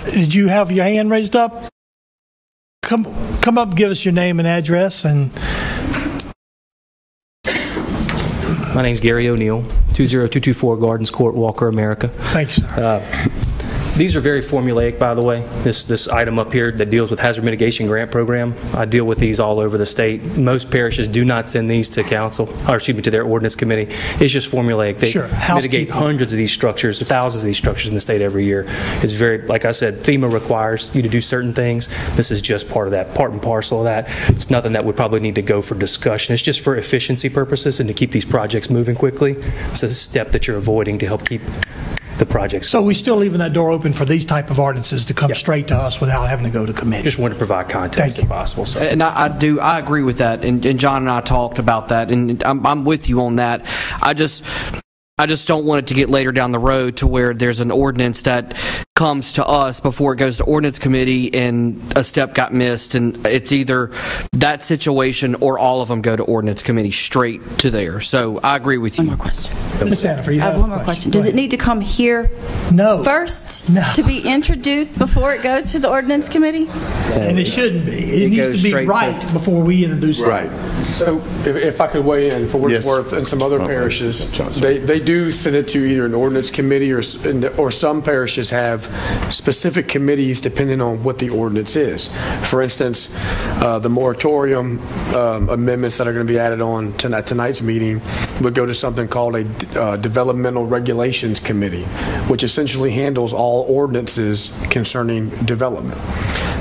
Did you have your hand raised up? Come up, give us your name and address. And my name's Gary O'Neill, 20224 Gardens Court, Walker, America. Thanks, sir. These are very formulaic, by the way. This item up here that deals with hazard mitigation grant program, I deal with these all over the state. Most parishes do not send these to council, or excuse me, to their ordinance committee. It's just formulaic. They mitigate hundreds of these structures, thousands of these structures in the state every year. It's very, like I said, FEMA requires you to do certain things. This is just part of that, part and parcel of that. It's nothing that would probably need to go for discussion. It's just for efficiency purposes and to keep these projects moving quickly. It's a step that you're avoiding to help keep the projects. So we're still leaving that door open for these type of ordinances to come straight to us without having to go to committee. Just want to provide context if possible. So. And I agree with that. And John and I talked about that, and I'm with you on that. I just don't want it to get later down the road to where there's an ordinance that comes to us before it goes to ordinance committee and a step got missed, and it's either that situation or all of them go to ordinance committee straight to there. So I agree with you. One more question. Ms. Hannaford, you I have one more question. Does it need to come here first to be introduced before it goes to the ordinance committee? And it shouldn't be. It needs to be right before we introduce it. Right. So if I could weigh in, for what it's worth, and some other parishes, they do send it to either an ordinance committee or some parishes have specific committees depending on what the ordinance is. For instance, the moratorium amendments that are going to be added on tonight's meeting would go to something called a developmental regulations committee, which essentially handles all ordinances concerning development.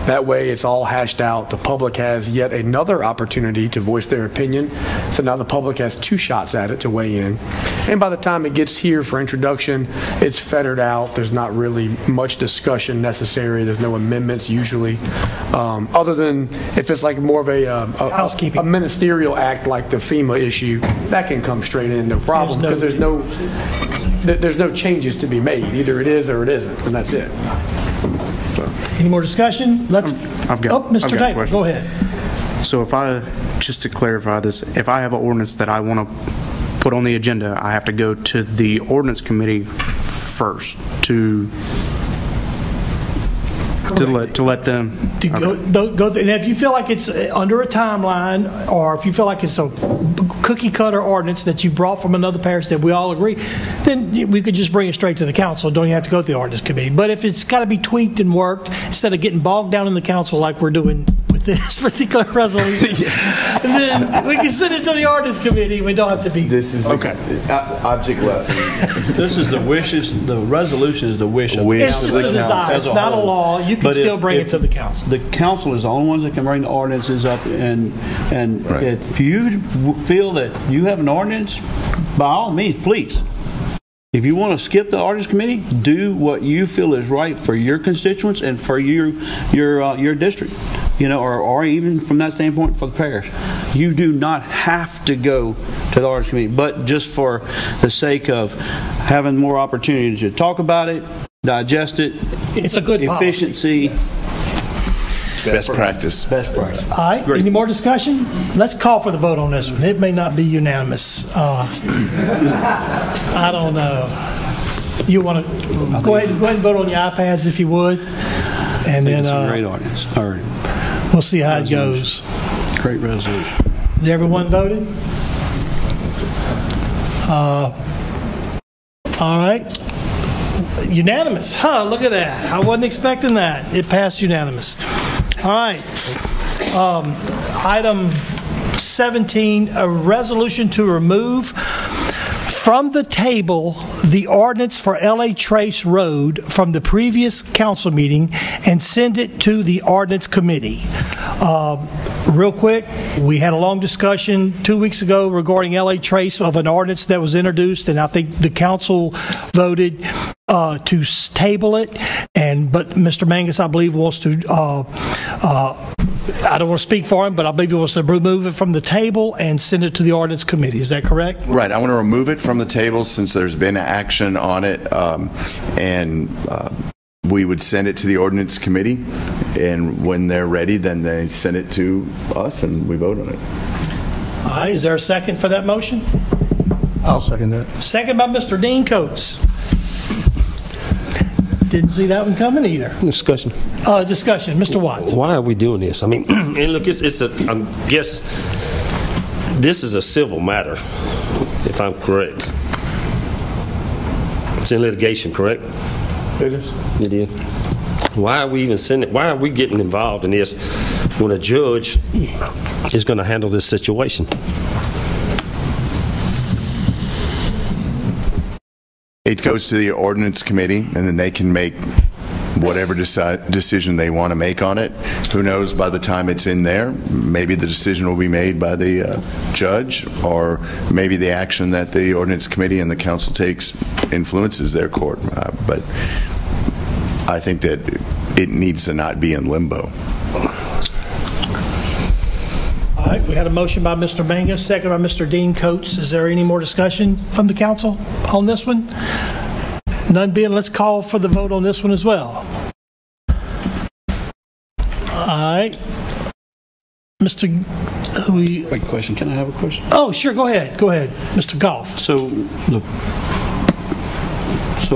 That way it's all hashed out. The public has yet another opportunity to voice their opinion. So now the public has two shots at it to weigh in. And by the time it gets here for introduction, it's fettered out. There's not really much discussion necessary. There's no amendments usually. Other than if it's like more of a ministerial act like the FEMA issue, that can come straight in, no problem, because there's no changes to be made. Either it is or it isn't, and that's it. Any more discussion? Let's. Mr. Taylor, go ahead. So just to clarify this, if I have an ordinance that I want to put on the agenda, I have to go to the ordinance committee first to let them go. And if you feel like it's under a timeline, or if you feel like it's a cookie cutter ordinance that you brought from another parish that we all agree, then we could just bring it straight to the council. Don't even have to go to the ordinance committee. But if it's got to be tweaked and worked, instead of getting bogged down in the council like we're doing with this particular resolution, then we can send it to the ordinance committee. We don't have to be. This is okay. Object lesson. This is the wishes. The resolution is the wish of the council. It's just a desire. It's not a law. You can still bring it to the council. The council is the only ones that can bring the ordinances up, and if you feel that you have an ordinance, by all means, please. If you want to skip the ordinance committee, do what you feel is right for your constituents and for your district, or even from that standpoint for the parish. You do not have to go to the ordinance committee, but just for the sake of having more opportunity to talk about it, digest it, it's a good efficiency. Best practice. Best practice. All right. Great. Any more discussion? Let's call for the vote on this one. It may not be unanimous. I don't know. You want to go ahead and vote on your iPads if you would, and then it's a great ordinance. All right. We'll see how it goes. Great resolution. Has everyone voted? All right. Unanimous. Look at that. I wasn't expecting that. It passed unanimous. All right. Item 17, a resolution to remove from the table the ordinance for L.A. Trace Road from the previous council meeting and send it to the ordinance committee. Real quick, we had a long discussion 2 weeks ago regarding L.A. Trace of an ordinance that was introduced, and I think the council voted to table it. But Mr. Mangus, I believe, wants to. I don't want to speak for him, but I believe he wants to remove it from the table and send it to the ordinance committee. Is that correct? Right. I want to remove it from the table since there's been action on it, we would send it to the ordinance committee, and when they're ready, then they send it to us, and we vote on it. All right. Is there a second for that motion? I'll second that. Second by Mr. Dean Coates. Didn't see that one coming either. Discussion. Discussion. Mr. Watts. Why are we doing this? I mean, and look, I guess this is a civil matter, if I'm correct. It's in litigation, correct? It is. It is. Why are we even sending? Why are we getting involved in this when a judge is going to handle this situation? It goes to the ordinance committee, and then they can make whatever decision they want to make on it. Who knows, by the time it's in there, maybe the decision will be made by the judge, or maybe the action that the ordinance committee and the council takes influences their court. But I think that it needs to not be in limbo. right, we had a motion by Mr. Mangus, second by Mr. Dean Coates. Is there any more discussion from the council on this one? None being, let's call for the vote on this one as well. All right. Mr. Quick question. Can I have a question? Oh, sure. Go ahead. Go ahead, Mr. Goff. So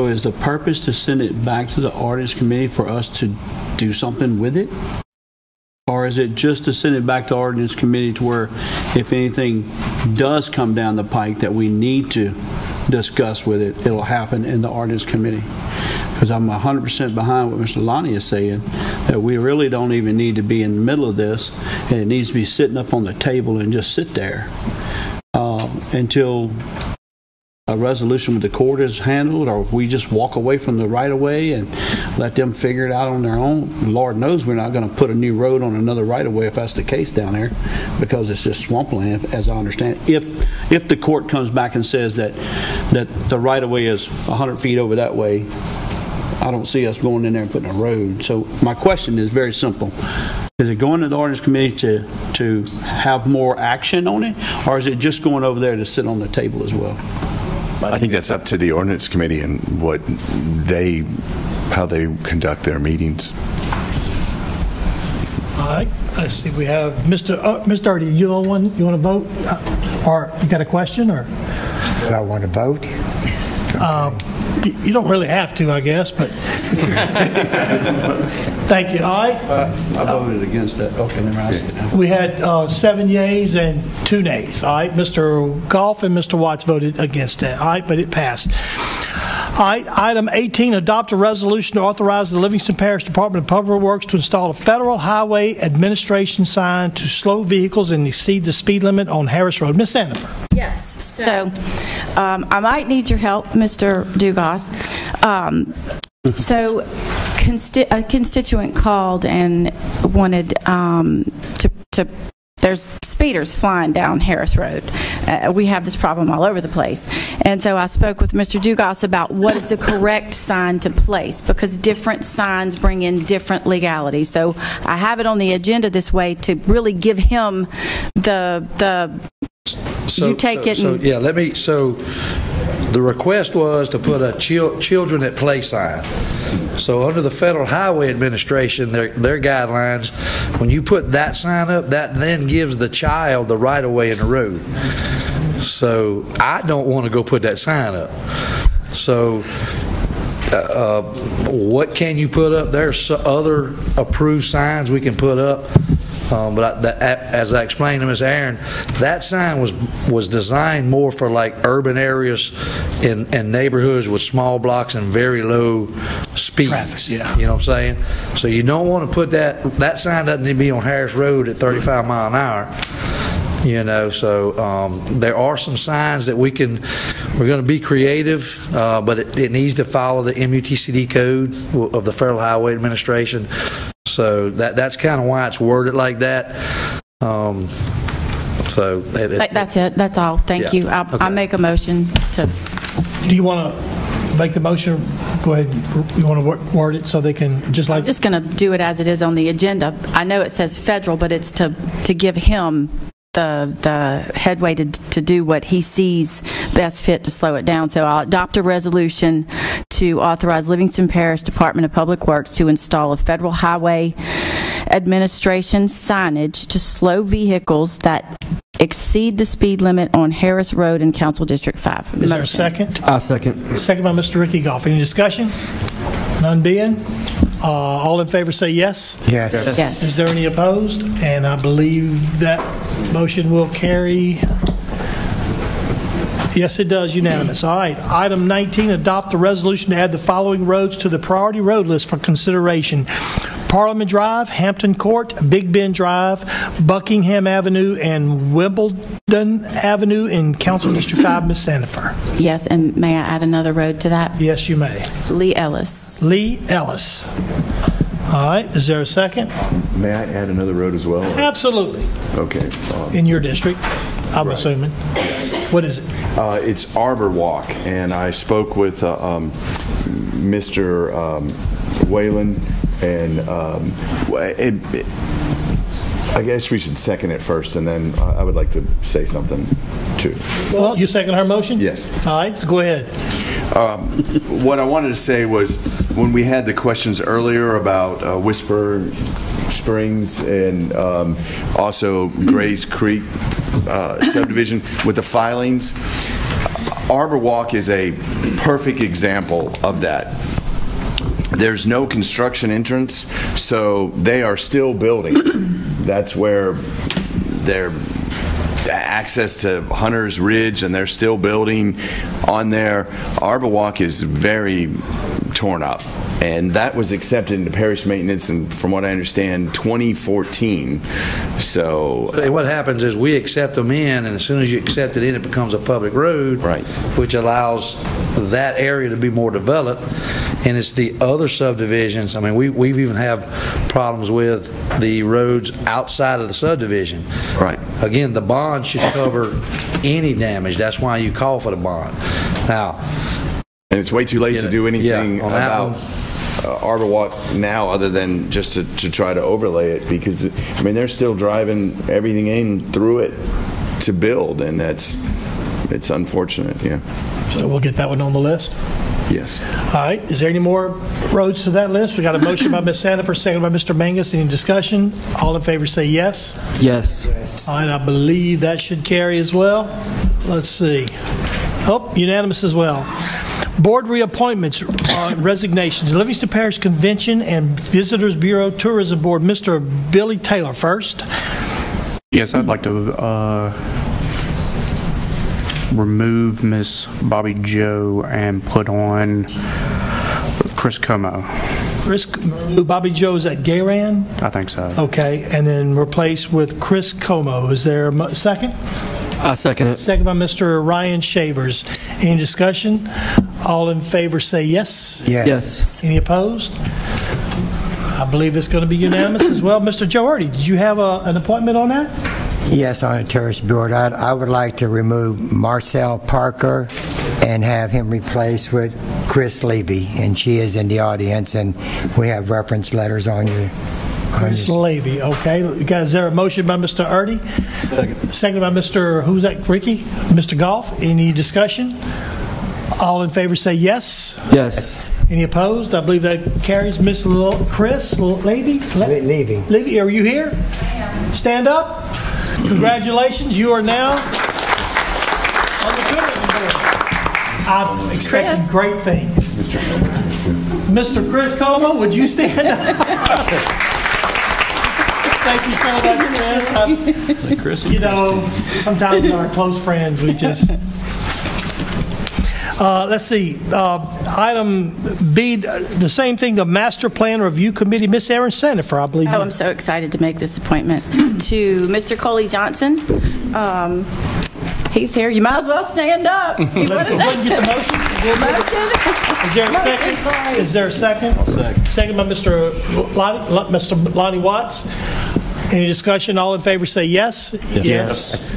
is the purpose to send it back to the ordinance committee for us to do something with it? Or is it just to send it back to ordinance committee to where if anything does come down the pike that we need to discuss with it, it'll happen in the ordinance committee? Because I'm 100% behind what Mr. Lonnie is saying, that we really don't even need to be in the middle of this, and it needs to be sitting up on the table and just sit there until a resolution with the court is handled, or if we just walk away from the right-of-way and let them figure it out on their own. Lord knows we're not going to put a new road on another right-of-way if that's the case down there, because it's just swampland, as I understand. If the court comes back and says that the right-of-way is 100 feet over that way, I don't see us going in there and putting a road. So my question is very simple. Is it going to the ordinance committee to have more action on it, or is it just going over there to sit on the table as well? I think that's up to the ordinance committee and how they conduct their meetings. All right. Let's see. We have Mr. Doherty. You the one? You want to vote, or you got a question, or? Do I want to vote? You don't really have to, I guess, but thank you. All right. I voted against that. Okay, never mind. We had 7 yeas and 2 nays. All right. Mr. Goff and Mr. Watts voted against that. All right, but it passed. All right. Item 18, adopt a resolution to authorize the Livingston Parish Department of Public Works to install a federal highway administration sign to slow vehicles and exceed the speed limit on Harris Road. Ms. Sandifer. Yes. So I might need your help, Mr. Dugas. So a constituent called and wanted to there's speeders flying down Harris Road. We have this problem all over the place. And so I spoke with Mr. Dugas about what is the correct sign to place, because different signs bring in different legalities. So I have it on the agenda this way to really give him the request was to put a children at play sign. So under the Federal Highway Administration, their guidelines, when you put that sign up, that then gives the child the right of way in the road. So I don't want to go put that sign up. So what can you put up? There's other approved signs we can put up. But as I explained to Ms. Aaron, that sign was designed more for like urban areas in neighborhoods with small blocks and very low speeds. Traffic, yeah. You know what I'm saying? So you don't want to put that sign doesn't need to be on Harris Road at 35 mile an hour. You know, so there are some signs that we're going to be creative, but it needs to follow the MUTCD code of the Federal Highway Administration. So that's kind of why it's worded like that. So that's it. That's all. Thank you. I'll make a motion to. Do you want to make the motion? Go ahead. You want to word it so they can just like. I'm just going to do it as it is on the agenda. I know it says federal, but it's to give him the headway to do what he sees best fit to slow it down. So I'll adopt a resolution to authorize Livingston Parish Department of Public Works to install a federal highway administration signage to slow vehicles that exceed the speed limit on Harris Road in Council District 5. Is there a second? I second. Second by Mr. Ricky Goff. Any discussion? None being? All in favor say yes? Yes. Yes. Is there any opposed? And I believe that motion will carry. Yes, it does, unanimous. All right. Item 19, adopt a resolution to add the following roads to the priority road list for consideration. Parliament Drive, Hampton Court, Big Bend Drive, Buckingham Avenue, and Wimbledon Avenue in Council District 5. Ms. Sandifer. Yes, and may I add another road to that? Yes, you may. Lee Ellis. Lee Ellis. All right. Is there a second? May I add another road as well? Absolutely. Okay. In your district, I'm assuming. What is it? It's Arbor Walk, and I spoke with Mr. Whalen, and I guess we should second it first, and then I would like to say something, too. Well, you second her motion? Yes. All right, so go ahead. What I wanted to say was, when we had the questions earlier about Whisper Springs and also Grays Creek subdivision with the filings, Arbor Walk is a perfect example of that. There's no construction entrance, so they are still building. That's where their access to Hunter's Ridge, and they're still building on there. Arbor Walk is very torn up, and that was accepted into parish maintenance, and from what I understand, 2014. So what happens is we accept them in, and as soon as you accept it in, it becomes a public road, right, which allows that area to be more developed. And it's the other subdivisions. I mean, we've even have problems with the roads outside of the subdivision. Right. Again, the bond should cover any damage. That's why you call for the bond. Now, and it's way too late to do anything about Arbor Walk now, other than just to try to overlay it, because I mean they're still driving everything in through it to build, and it's unfortunate. Yeah. So we'll get that one on the list. Yes. All right. Is there any more roads to that list? We got a motion by Ms. Sandifer, second by Mr. Mangus. Any discussion? All in favor say yes. Yes. All right. I believe that should carry as well. Let's see. Oh, unanimous as well. Board reappointments, resignations. Livingston Parish Convention and Visitors Bureau Tourism Board. Mr. Billy Taylor first. Yes, I'd like to remove Miss Bobby Joe and put on Chris Como. Bobby Joe's at Gayran? I think so. Okay, and then replace with Chris Como. Is there a second? I second it. Second by Mr. Ryan Shavers. Any discussion? All in favor say yes. Yes. Any opposed? I believe it's going to be unanimous as well. Mr. Joe Erdy, did you have an appointment on that? Yes, on the tourist board. I would like to remove Marcel Parker and have him replaced with Chris Levy, and she is in the audience, and we have reference letters on you. Chris Levy, okay. Is there a motion by Mr. Erdy? Second by Mr. Who's that? Ricky? Mr. Goff? Any discussion? All in favor say yes. Yes. Any opposed? I believe that carries. Miss Chris Levy? Levy, are you here? Stand up. Congratulations, you are now on the tourism board. I'm expecting great things. Mr. Chris Como, would you stand up? Thank you so much, Chris. You know, sometimes our close friends, we just... let's see. Item B, the same thing, the Master Plan Review Committee. Miss Erin Sandifer, I believe. Oh, I'm so excited to make this appointment to Mr. Coley Johnson. He's here. You might as well stand up. Let's go ahead and get the motion. Is there a second? Is there a second? I'll second. Second by Mr. Lonnie Watts. Any discussion? All in favor say yes. Yes.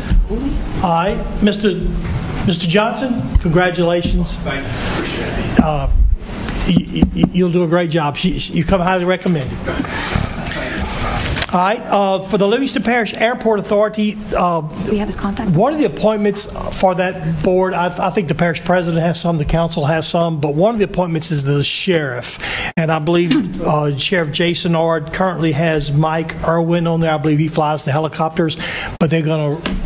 All right. Mr. Johnson, congratulations. Thank you. Appreciate it. You'll do a great job. You come highly recommended. All right. For the Livingston Parish Airport Authority, do we have his contact? One of the appointments for that board, I think the parish president has some, the council has some, but one of the appointments is the sheriff. And I believe Sheriff Jason Ord currently has Mike Irwin on there. I believe he flies the helicopters, but they're going to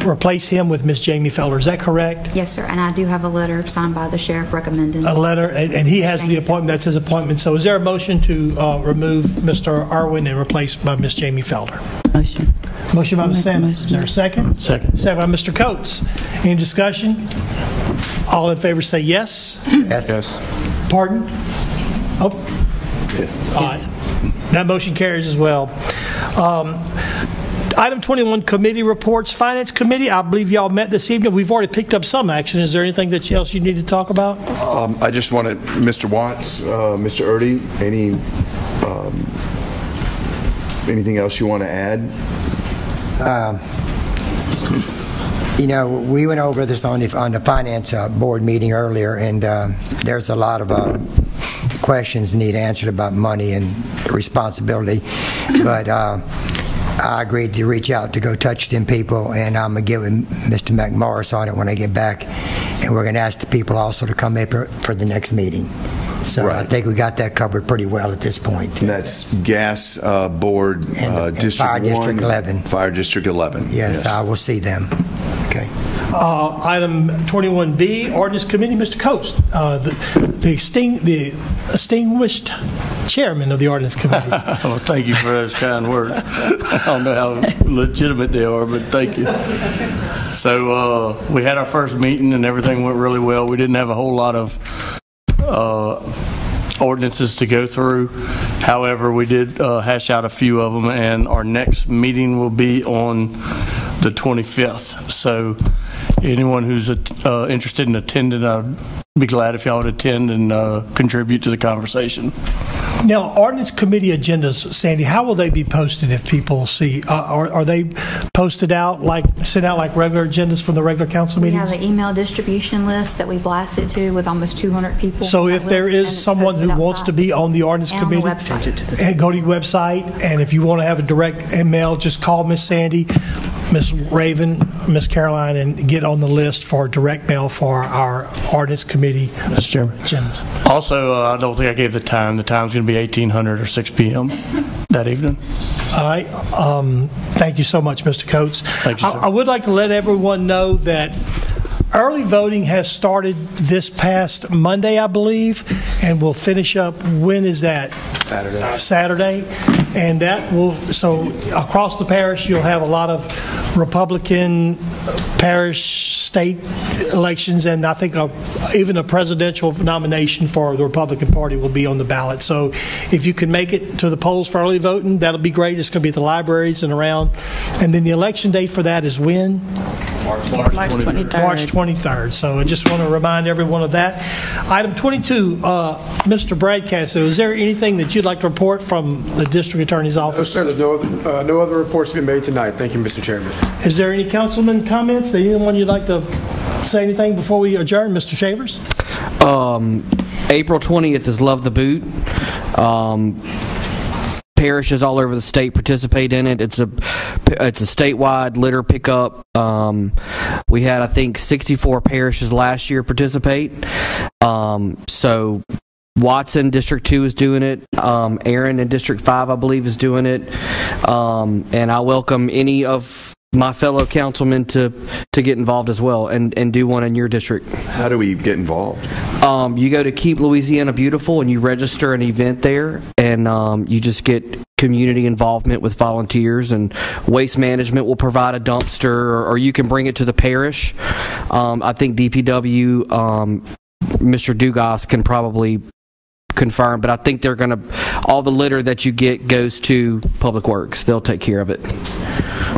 replace him with Miss Jamie Felder. Is that correct? Yes, sir. And I do have a letter signed by the sheriff recommending. A letter, and he has the appointment. That's his appointment. So is there a motion to remove Mr. Irwin and replace by Miss Jamie Felder? Motion. Motion by Ms. Sanders. Is there a second? Second. Second by Mr. Coates. Any discussion? All in favor say yes. Yes. Pardon? Oh. Yes. All right. That motion carries as well. Item 21, committee reports. Finance Committee, I believe y'all met this evening. We've already picked up some action. Is there anything else you need to talk about? I just wanted, Mr. Watts, Mr. Erdy, anything else you want to add? You know, we went over this on the finance board meeting earlier, and there's a lot of questions need answered about money and responsibility. But I agreed to reach out to go touch them people, and I'm going to get with Mr. McMorris on it when I get back, and we're going to ask the people also to come in for the next meeting. So I think we got that covered pretty well at this point. And that's Gas Board District Fire 1. District 11. Fire District 11. Yes, I will see them. Okay. Item 21B, Ordinance Committee, Mr. Coast, the distinguished chairman of the Ordinance Committee. Well, thank you for those kind words. I don't know how legitimate they are, but thank you. So we had our first meeting and everything went really well. We didn't have a whole lot of ordinances to go through. However, we did hash out a few of them, and our next meeting will be on the 25th. So anyone who's interested in attending, I'd be glad if y'all would attend and contribute to the conversation. Now, Ordinance Committee agendas, Sandy, how will they be posted if people see? Are they posted out, sent out like regular agendas from the regular council meetings? We have an email distribution list that we blasted to with almost 200 people. So if there is someone who wants to be on the Ordinance Committee, go to your website, and if you want to have a direct email, just call Miss Sandy, Miss Raven, Miss Caroline, and get on the list for direct mail for our Ordinance Committee agendas. Also, I don't think I gave the time. The time's going to be 1800 or 6 p.m. that evening. All right. Thank you so much, Mr. Coates. Thank you, sir. I would like to let everyone know that early voting has started this past Monday, I believe, and we'll finish up, when is that? Saturday. And that will, so across the parish, you'll have a lot of Republican parish state elections, and I think even a presidential nomination for the Republican Party will be on the ballot. So if you can make it to the polls for early voting, that'll be great. It's going to be at the libraries and around. And then the election date for that is when? March 23rd. March 23rd. So I just want to remind everyone of that. Item 22, Mr. Brad Casso, is there anything that you'd like to report from the District Attorney's Office? No, sir. There's no other reports to be made tonight. Thank you, Mr. Chairman. Is there any councilman comments? Anyone you'd like to say anything before we adjourn? Mr. Shavers? April 20th is Love the Boot. Parishes all over the state participate in it. It's a statewide litter pickup. We had, I think, 64 parishes last year participate. So Watson, District 2 is doing it. Aaron in District 5, I believe, is doing it. And I welcome any of my fellow councilmen to get involved as well and do one in your district. How do we get involved? You go to Keep Louisiana Beautiful and you register an event there, and you just get community involvement with volunteers, and Waste Management will provide a dumpster, or you can bring it to the parish. I think DPW, Mr. Dugas can probably confirm, but I think they're going to, all the litter that you get goes to Public Works. They'll take care of it.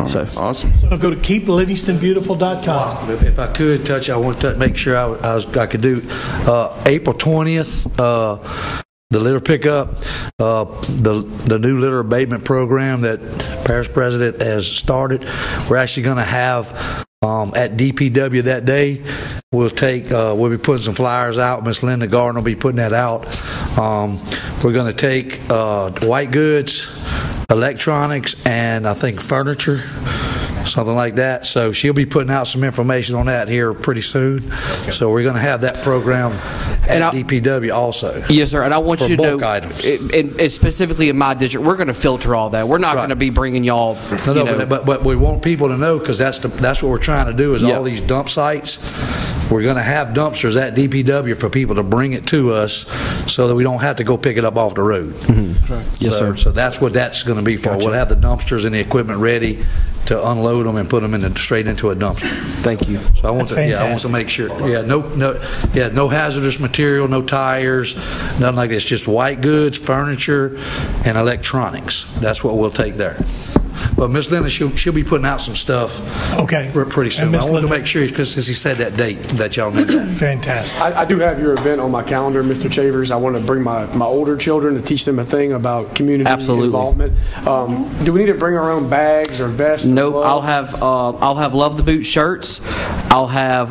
So awesome. So go to keeplivingstonbeautiful.com. If I could touch, I want to make sure I could do April 20th. The litter pickup, the new litter abatement program that Parish President has started. We're actually going to have at DPW that day. We'll be putting some flyers out. Miss Linda Gardner will be putting that out. We're going to take white goods, electronics, and I think furniture, something like that. So she'll be putting out some information on that here pretty soon. So we're going to have that program at DPW also. Yes, sir. And I want you to know, items. Specifically in my district, we're going to filter all that. We're not going to be bringing y'all. But we want people to know, because that's what we're trying to do is all these dump sites. We're going to have dumpsters at DPW for people to bring it to us, so that we don't have to go pick it up off the road. Mm-hmm. Right. Yes, sir. So that's what that's going to be for. Gotcha. We'll have the dumpsters and the equipment ready to unload them and put them straight into a dumpster. Thank you. So I want to make sure. No hazardous material, no tires, nothing like this. Just white goods, furniture, and electronics. That's what we'll take there. But Miss Linda, she'll be putting out some stuff. Okay. Pretty soon. I want to make sure, because he said that date, that y'all knew that. Fantastic. I do have your event on my calendar, Mr. Chavers. I want to bring my older children to teach them a thing about community involvement. Do we need to bring our own bags or vests? Nope. I'll have Love the Boot shirts. I'll have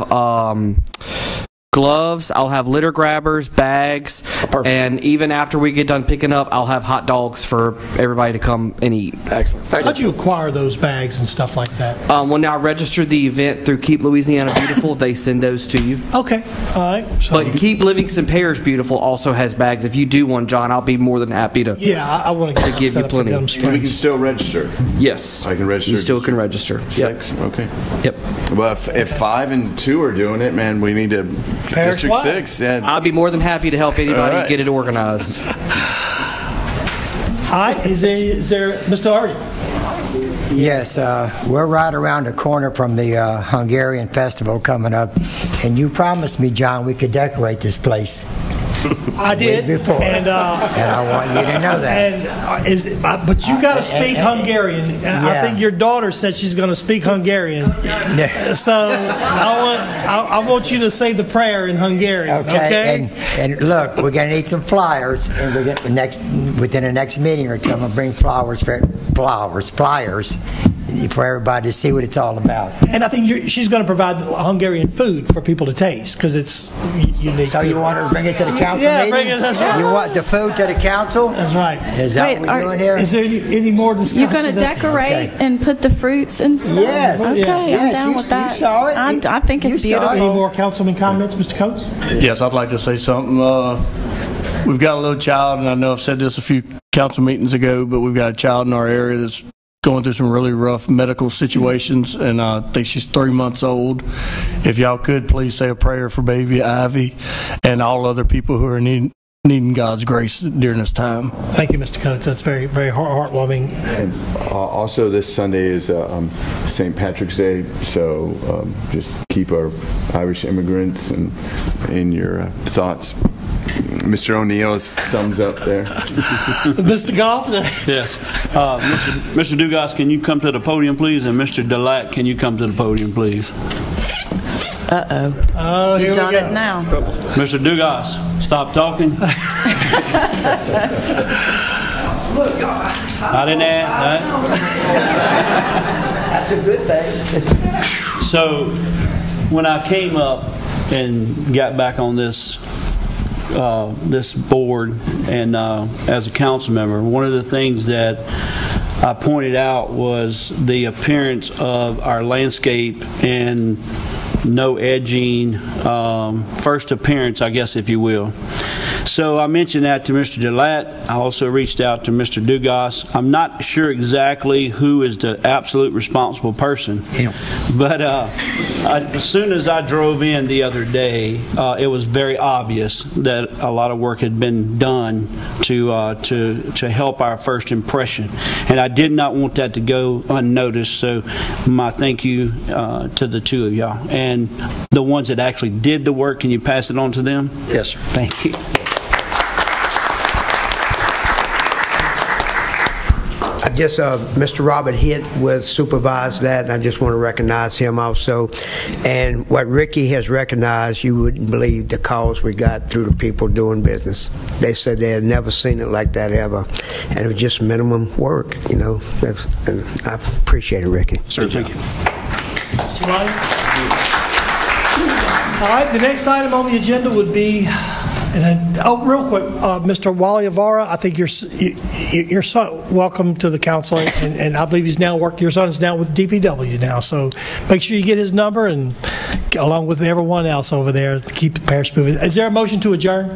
gloves, I'll have litter grabbers, bags, and even after we get done picking up, I'll have hot dogs for everybody to come and eat. Excellent. How'd you acquire those bags and stuff like that? When I register the event through Keep Louisiana Beautiful, they send those to you. Okay, all right. So, But Keep Livingston Parish Beautiful also has bags. If you do one, John, I'll be more than happy to. yeah, I want to give you plenty. And we can still register. Yes, I can register. you still can register. Yep. 6? Okay. Yep. Well, if 5 and 2 are doing it, man, we need to. Parish District wide. 6. Yeah. I'll be more than happy to help anybody All right. get it organized. all right, is there Mr. Hardy? Yes, we're right around the corner from the Hungarian festival coming up, and you promised me, John, we could decorate this place. I did, before. and I want you to know that. And but you got to speak Hungarian. I think your daughter said she's going to speak Hungarian. So I want you to say the prayer in Hungarian. Okay. And look, we're going to need some flyers, and we're within the next meeting or two, I'm going to bring flyers for everybody to see what it's all about. And I think she's going to provide Hungarian food for people to taste because it's unique. So you want her to bring it to the council Yeah, meeting? bring it. That's right. You want the food to the council? That's right. Is that what we're doing here? Is there any more discussion? You're going to decorate and put the fruits and stuff? Yes. Okay, Yes, I'm down you- with that. you saw it. I think it's You saw it. beautiful. Any more councilman comments, Mr. Coates? Yes, I'd like to say something. We've got a little child, and I know I've said this a few council meetings ago, but we've got a child in our area that's going through some really rough medical situations, and I think she's 3 months old. If y'all could, please say a prayer for baby Ivy and all other people who are needing God's grace during this time. Thank you, Mr. Coates. That's very, very heartwarming. And also, this Sunday is St. Patrick's Day, so just keep our Irish immigrants in your thoughts. Mr. O'Neill's thumbs up there. Mr. Goff? Yes. Mr. Dugas, can you come to the podium, please? And Mr. Delat, can you come to the podium, please? Uh-oh. Oh, here You've we done go. it now. Mr. Dugas, stop talking. I didn't add that. That's a good thing. So, when I came up and got back on this board and as a council member, one of the things that I pointed out was the appearance of our landscape and no edging, first appearance, I guess, if you will. So I mentioned that to Mr. Delat. I also reached out to Mr. Dugas. I'm not sure exactly who is the absolute responsible person, but as soon as I drove in the other day, it was very obvious that a lot of work had been done to help our first impression, and I did not want that to go unnoticed. So my thank you to the two of y'all and the ones that actually did the work. Can you pass it on to them? Yes, sir. Thank you. I just, Mr. Robert Hitt was supervised that, and I just want to recognize him also. And what Ricky has recognized, you wouldn't believe the calls we got through the people doing business. They said they had never seen it like that ever, and it was just minimum work, you know. And I appreciate it, Ricky. Sir, thank you. Mr. Ryan? All right, the next item on the agenda would be, real quick, Mr. Wally Avara, I think your son, welcome to the council, and I believe your son is now with DPW now, so make sure you get his number, and along with everyone else over there, to keep the parish moving. Is there a motion to adjourn?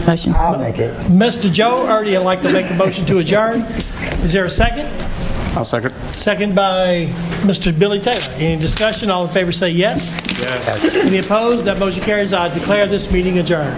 Motion. I'll make it. Mr. Joe Erdy would like to make a motion to adjourn. Is there a second? I'll second. Second by Mr. Billy Taylor. Any discussion? All in favor say yes. Yes. Any opposed? That motion carries. I declare this meeting adjourned.